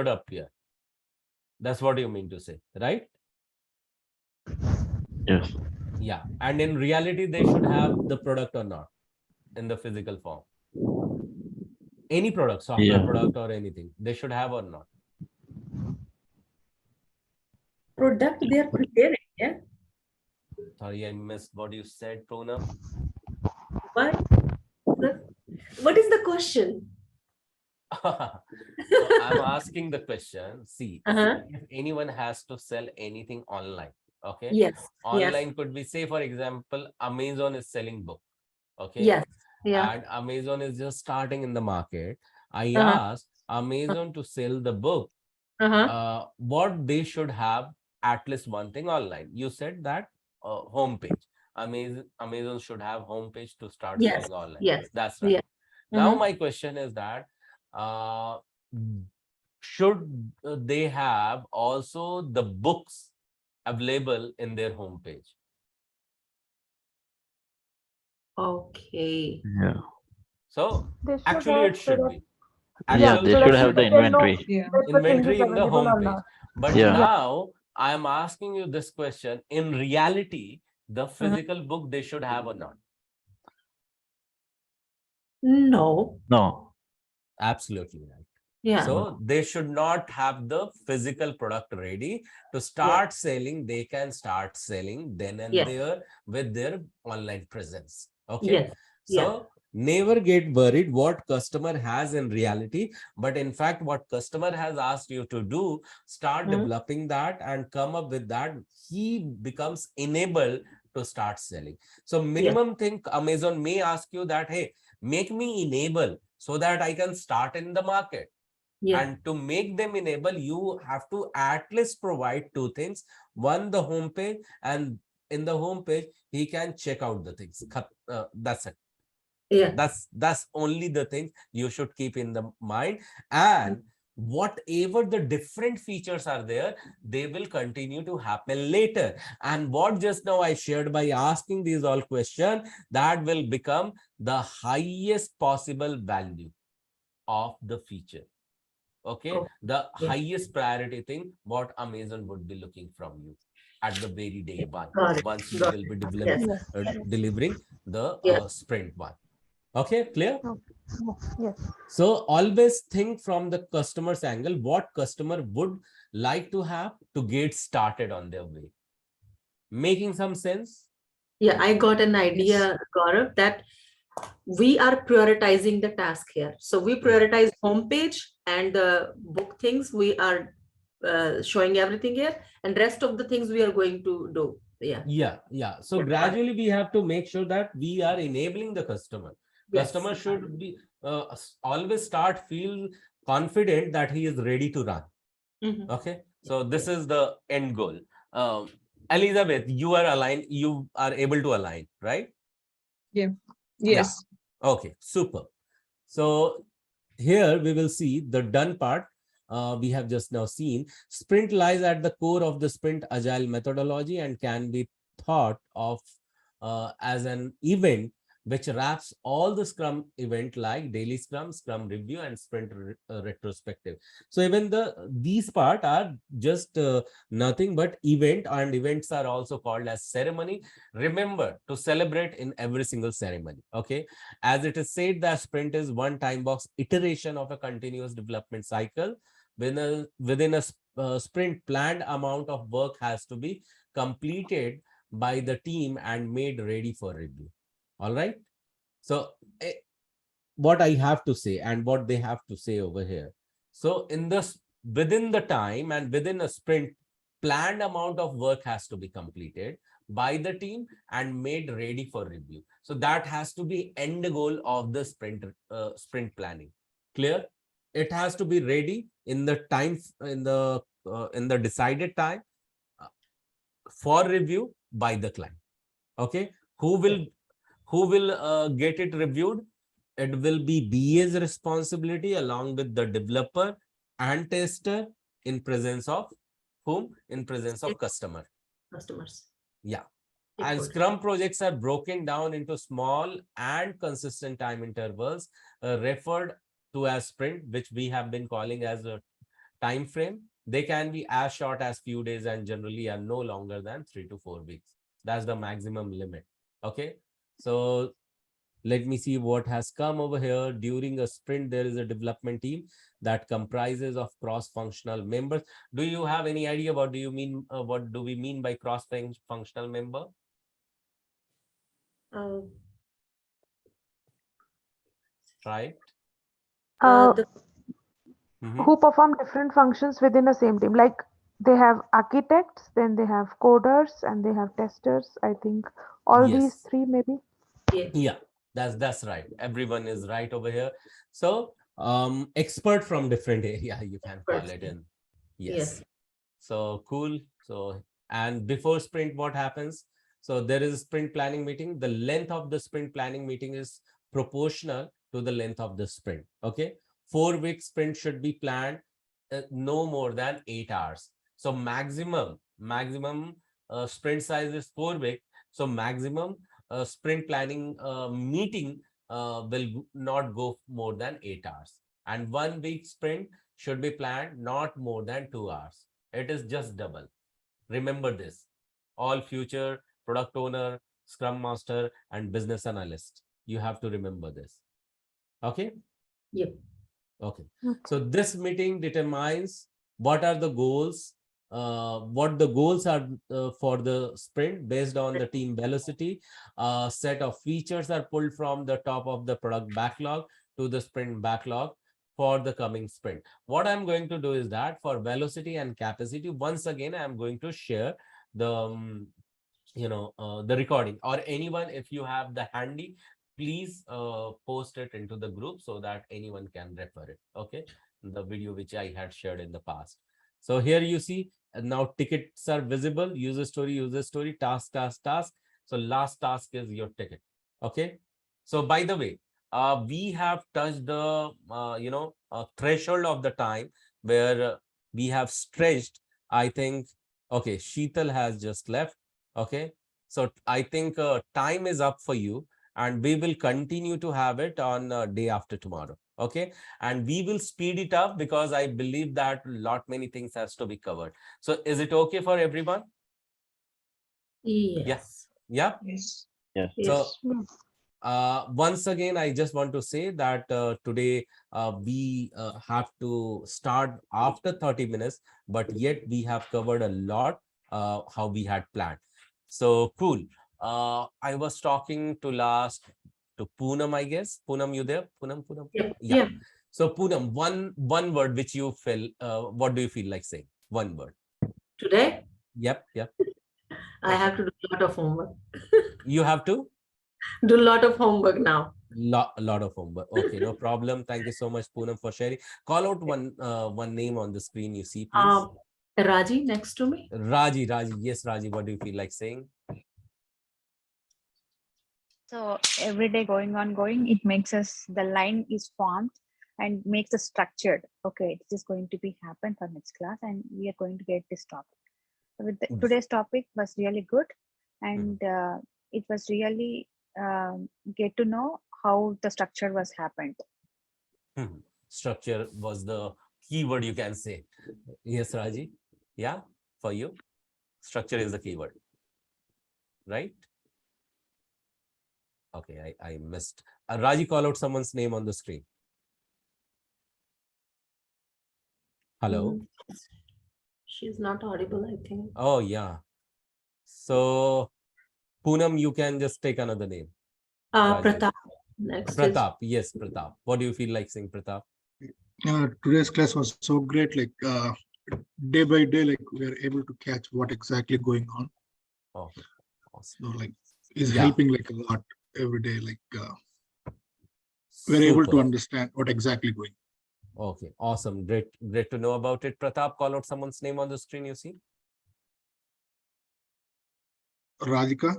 appear. That's what you mean to say, right? Yes. Yeah, and in reality, they should have the product or not in the physical form. Any product, software Yeah. product or anything, they should have or not? Product they are preparing. Yeah. Sorry, I missed what you said, Prona. Why? What is the question? So I'm asking the question. See, Uh-huh. if anyone has to sell anything online, okay, Yes. Yes. online could be, say for example, Amazon is selling book, okay, Yes. Yeah. and Amazon is just starting in the market. I Uh-huh. asked Amazon to sell the book, Uh-huh. what they should have at least one thing online. You said that homepage. Amazon should have homepage to start Yes. selling online. Yes. That's right. Yeah. Now Uh-huh. my question is that uh, should they have also the books available in their homepage? Okay. Yeah. So They should actually have it so should that, be. yeah, Yeah, Actually they so it should that have should the people be can know inventory. Yeah. if the thing is inventory in the available or homepage. not. But Yeah. now I am asking you this question: in reality, the Uh-huh. physical book they should have or not? No. No. Absolutely right. Yeah. So they should not have the physical product ready to Yes. start selling. They can start selling then and Yes. there with their online presence. Okay. Yes. Yeah. So never get worried what customer has in reality, but in fact, what customer has asked you to do, start Mhm. developing that and come up with that. He becomes enabled to start selling. So Yes. minimum thing Amazon may ask you that, hey, make me enable so that I can start in the market. Yes. And to make them enable, you have to at least provide two things. One, the homepage, and in the homepage, he can check out the things. That's it. Yeah. That's only the thing you should keep in the mind. And whatever the different features are there, they will continue to happen later. And what just now I shared by asking these all questions, that will become the highest possible value of the feature. Okay, Oh, the yeah. highest priority thing what Amazon would be looking from you at the very day one, Got it. once we Got will be Yes. delivering the Yes. sprint one. Okay, clear? Yes. So always think from the customer's angle, what customer would like to have to get started on their way. Making some sense? Yeah, I got an idea, Gaurav, that we are prioritizing the task here. So we prioritize homepage and the book things. We are showing everything here, and rest of the things we are going to do. Yeah. Yeah. So Yeah. gradually we have to make sure that we are enabling the customer. Yes. Customer should be always feel confident that he is ready to run. Mhm. Okay. So this is the end goal. Elizabeth, you are aligned. You are able to align, right? Yeah. Yes. Okay, super. So here we will see the done part. We have just now seen sprint lies at the core of the sprint agile methodology and can be thought of as an event which wraps all the scrum event like daily scrum review and sprint retrospective. So even these part are just nothing but event, and events are also called as ceremony. Remember to celebrate in every single ceremony. Okay, as it is said that sprint is one time box iteration of a continuous development cycle. Within a sprint, planned amount of work has to be completed by the team and made ready for review. All right. So what I have to say and what they have to say over here. So within the time and within a sprint, planned amount of work has to be completed by the team and made ready for review. So that has to be end goal of the sprint planning. Clear? It has to be ready in the time in the decided time for review by the client. Okay, who will get it reviewed? It will be BA's responsibility along with the developer and tester in presence of whom? In presence of customer. Customers. Yeah. And Scrum projects are broken down into small and consistent time intervals referred to as sprint, which we have been calling as a time frame. They can be as short as few days and generally are no longer than 3 to 4 weeks. That's the maximum limit. Okay. So let me see what has come over here. During a sprint, there is a development team that comprises of cross-functional members. Do you have any idea what do you mean? What do we mean by cross-functional member? Right. Who perform different functions within the same team. Like they have architects, then they have coders, and they have testers. I think all these Yes. three maybe. Yeah, that's right. Everyone is right over here. So expert from different area, you can call it in. Yes. So cool. So and before sprint, what happens? So there is a sprint planning meeting. The length of the sprint planning meeting is proportional to the length of the sprint. Okay. 4-week sprint should be planned no more than 8 hours. So maximum sprint size is 4 weeks. So maximum sprint planning meeting will not go more than 8 hours. And 1 week sprint should be planned not more than 2 hours. It is just double. Remember this. All future product owner, scrum master, and business analyst. You have to remember this. Okay? Yep. Okay. So this meeting determines what are the goals, what the goals are for the sprint based on the team velocity. Set of features are pulled from the top of the product backlog to the sprint backlog for the coming sprint. What I'm going to do is that for velocity and capacity, once again, I'm going to share the the recording, or anyone, if you have the handy, please post it into the group so that anyone can refer it. Okay, the video which I had shared in the past. So here you see now tickets are visible. User story, task. So last task is your ticket. Okay. So by the way, we have touched the threshold of the time where we have stretched. I think. Okay, Sheetal has just left. Okay, so I think time is up for you, and we will continue to have it on day after tomorrow. Okay, and we will speed it up because I believe that many things has to be covered. So is it okay for everyone? Yes. Yeah. Yes. Yes. So Yes. once again, I just want to say that today we have to start after 30 minutes, but yet we have covered a lot how we had planned. So cool. I was talking to last to Poonam, I guess. Poonam, you there? Poonam. Yep. Yeah. Yeah. So Poonam, one word which you feel. What do you feel like saying? One word. Today, Yep. I have to do a lot of homework. You have to. Do a lot of homework now. Lot of homework. Okay, no problem. Thank you so much, Poonam, for sharing. Call out one name on the screen you see, please. Raji next to me. Raji. Yes, Raji, what do you feel like saying? So every day going, it makes us, the line is formed and makes us structured. Okay, this is going to be happen for next class and we are going to get this topic. With today's topic was really good, and it was really get to know how the structure was happened. Structure was the keyword, you can say. Yes, Raji. Yeah, for you, structure is the keyword, right? Okay, I missed. Raji, call out someone's name on the screen. Hello. She's not audible, I think. Oh yeah. So Poonam, you can just take another name. Raji. Pratap. Next Pratap. Yes, Pratap. What do you feel like saying, Pratap? Today's class was so great. Like day by day, like we are able to catch what exactly going on. Oh, awesome. So like is helping like a lot every day. Like we're able to Super. understand what exactly going. Okay, awesome. Great to know about it. Pratap, call out someone's name on the screen, you see. Radhika.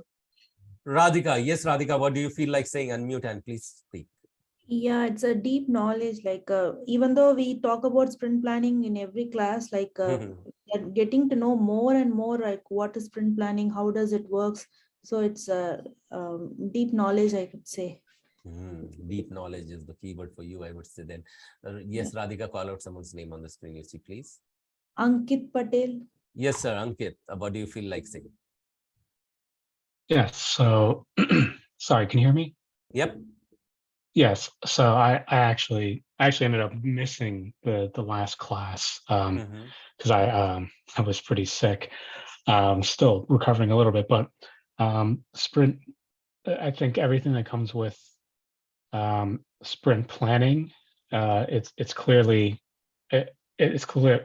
Radhika. Yes, Radhika, what do you feel like saying? Unmute and please speak. Yeah, it's a deep knowledge. Like even though we talk about sprint planning in every class, like getting to know more and more, like what is sprint planning, how does it works. So it's a deep knowledge, I could say. Deep knowledge is the keyword for you, I would say then. Yes, Radhika, call out someone's name on the screen, you see, please. Ankit Patel. Yes, sir. Ankit, what do you feel like saying? Yes. So, sorry, can you hear me? Yep. Yes. So I actually ended up missing the last class because I was pretty sick. Still recovering a little bit, but sprint. I think everything that comes with sprint planning, it's clearly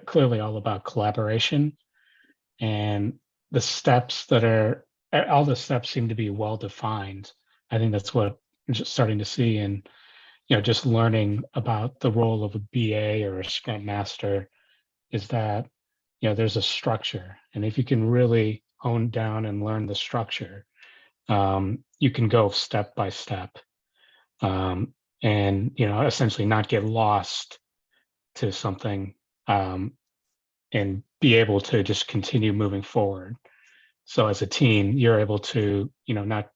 clearly all about collaboration, and the steps that are all the steps seem to be well defined. I think that's what I'm just starting to see, and just learning about the role of a BA or a Scrum Master is that there's a structure, and if you can really hone down and learn the structure, you can go step by step, and essentially not get lost to something, and be able to just continue moving forward. So as a team, you're able to not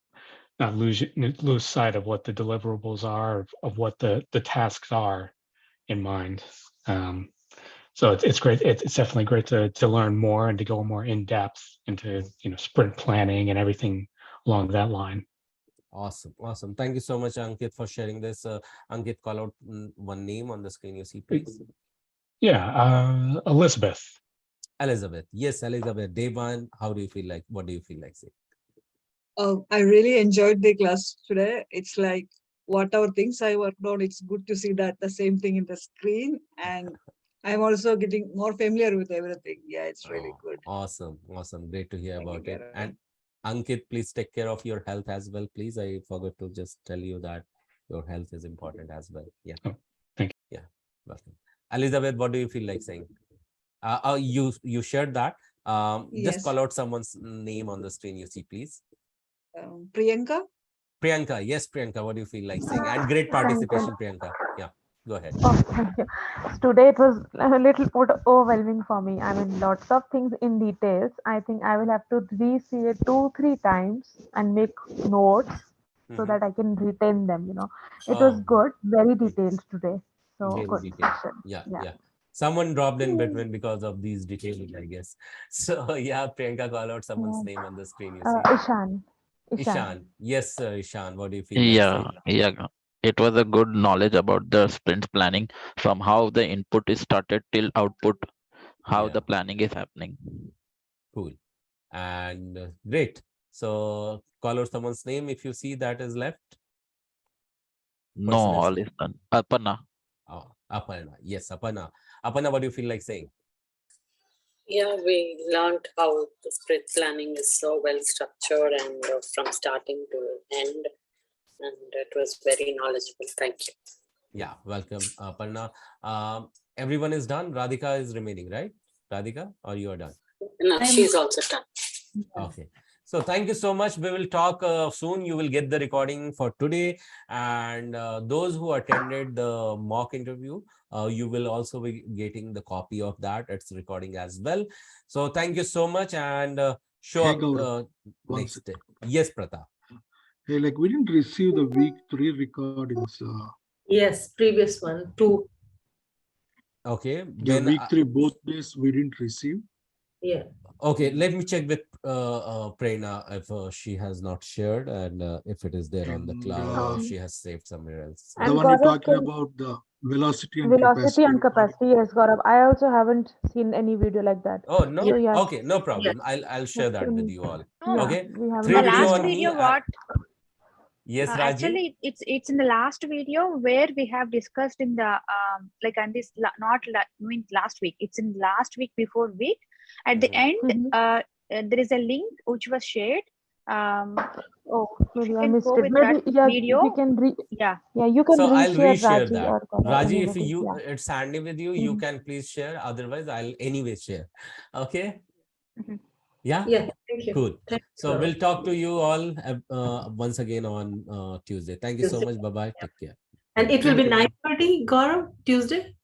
lose sight of what the deliverables are, of what the tasks are in mind. So it's great. It's definitely great to learn more and to go more in depth into sprint planning and everything along that line. Awesome. Thank you so much, Ankit, for sharing this. Ankit, call out one name on the screen, you see, please. Yeah, Elizabeth. Elizabeth. Yes, Elizabeth. Day one, how do you feel like? What do you feel like saying? I really enjoyed the class today. It's like whatever things I worked on, it's good to see that the same thing in the screen. And I'm also getting more familiar with everything. Yeah, it's really good. Awesome. Great to hear about it. Karen. And Ankit, please take care of your health as well, please. I forgot to just tell you that your health is important as well. Yeah. Oh, thank you. Yeah, welcome. Elizabeth, what do you feel like saying? You shared that. Just Yes. call out someone's name on the screen, you see, please. Priyanka. Priyanka. Yes, Priyanka, what do you feel like saying? And great participation, Priyanka. Yeah, go ahead. Oh, thank you. Today it was a little bit overwhelming for me. I mean, lots of things in details. I think I will have to re-see it 2-3 times and make notes so that I can retain them. It was good, very detailed today. So Very good detailed. session. Yeah. Someone dropped in between because of these detailing, I guess. So yeah, Priyanka, call out someone's name on the screen. You see. Ishan. Ishan. Yes, Ishan. What do you feel like Yeah, saying? yeah. It was a good knowledge about the sprint planning from how the input is started till output, how Yeah. the planning is happening. Cool. And great. So call out someone's name if you see that is left. No, Person is all is done. Aparna. Oh, Aparna. Yes, Aparna. Aparna, what do you feel like saying? Yeah, we learned how the sprint planning is so well structured and from starting to end, and it was very knowledgeable. Thank you. Yeah, welcome, Aparna. Everyone is done. Radhika is remaining, right? Radhika, or you are done? No, she's also done. Okay. So thank you so much. We will talk soon. You will get the recording for today. And those who attended the mock interview, you will also be getting the copy of that. It's recording as well. So thank you so much and show Hey, up Gaurav, one next day. second. Yes, Pratap. Hey, like we didn't receive the week 3 recordings. Yes, previous one, 2. Okay. Yeah, Then week 3, both days we didn't receive. Yeah. okay, let me check with Prerna if she has not shared and if it is there on the And cloud or she has saved somewhere else. the And one you're Gaurav, talking can about, the velocity and velocity capacity and recording. capacity, yes, Gaurav. I also haven't seen any video like that. Oh no. So yes, Okay, no problem. I'll share that with you all. No, Okay. we haven't Three the got video last on me. video, what Yes, Raji. actually it's in the last video where we have discussed in the like on this last week. It's in last week before week. At the end, there is a link which was shared. Maybe you I can missed go it. with Maybe that yeah, video. we can Yeah. you can So I'll reshare reshare Raji that. or Gaurav, Raji, if anybody. you Yeah. it's handy with you, you can please share. Otherwise, I'll anyway share. Okay. Yeah. Yeah, thank you. Cool. Thank you, So Gaurav. we'll talk to you all once again on Tuesday. Thank you so Tuesday. much. Bye bye. Take care. And it will Thank be you. 9:30, Gaurav, Tuesday?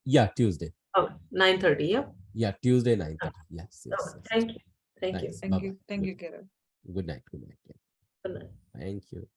Yeah, Tuesday. Oh, 9:30, yeah. Yeah, Tuesday 9:30. Yes, yes, Okay, yes. thank you. Thank you. Thanks. Thank Bye-bye. you. Thank you, Kiran. Good night. Good night. Good night. Thank you.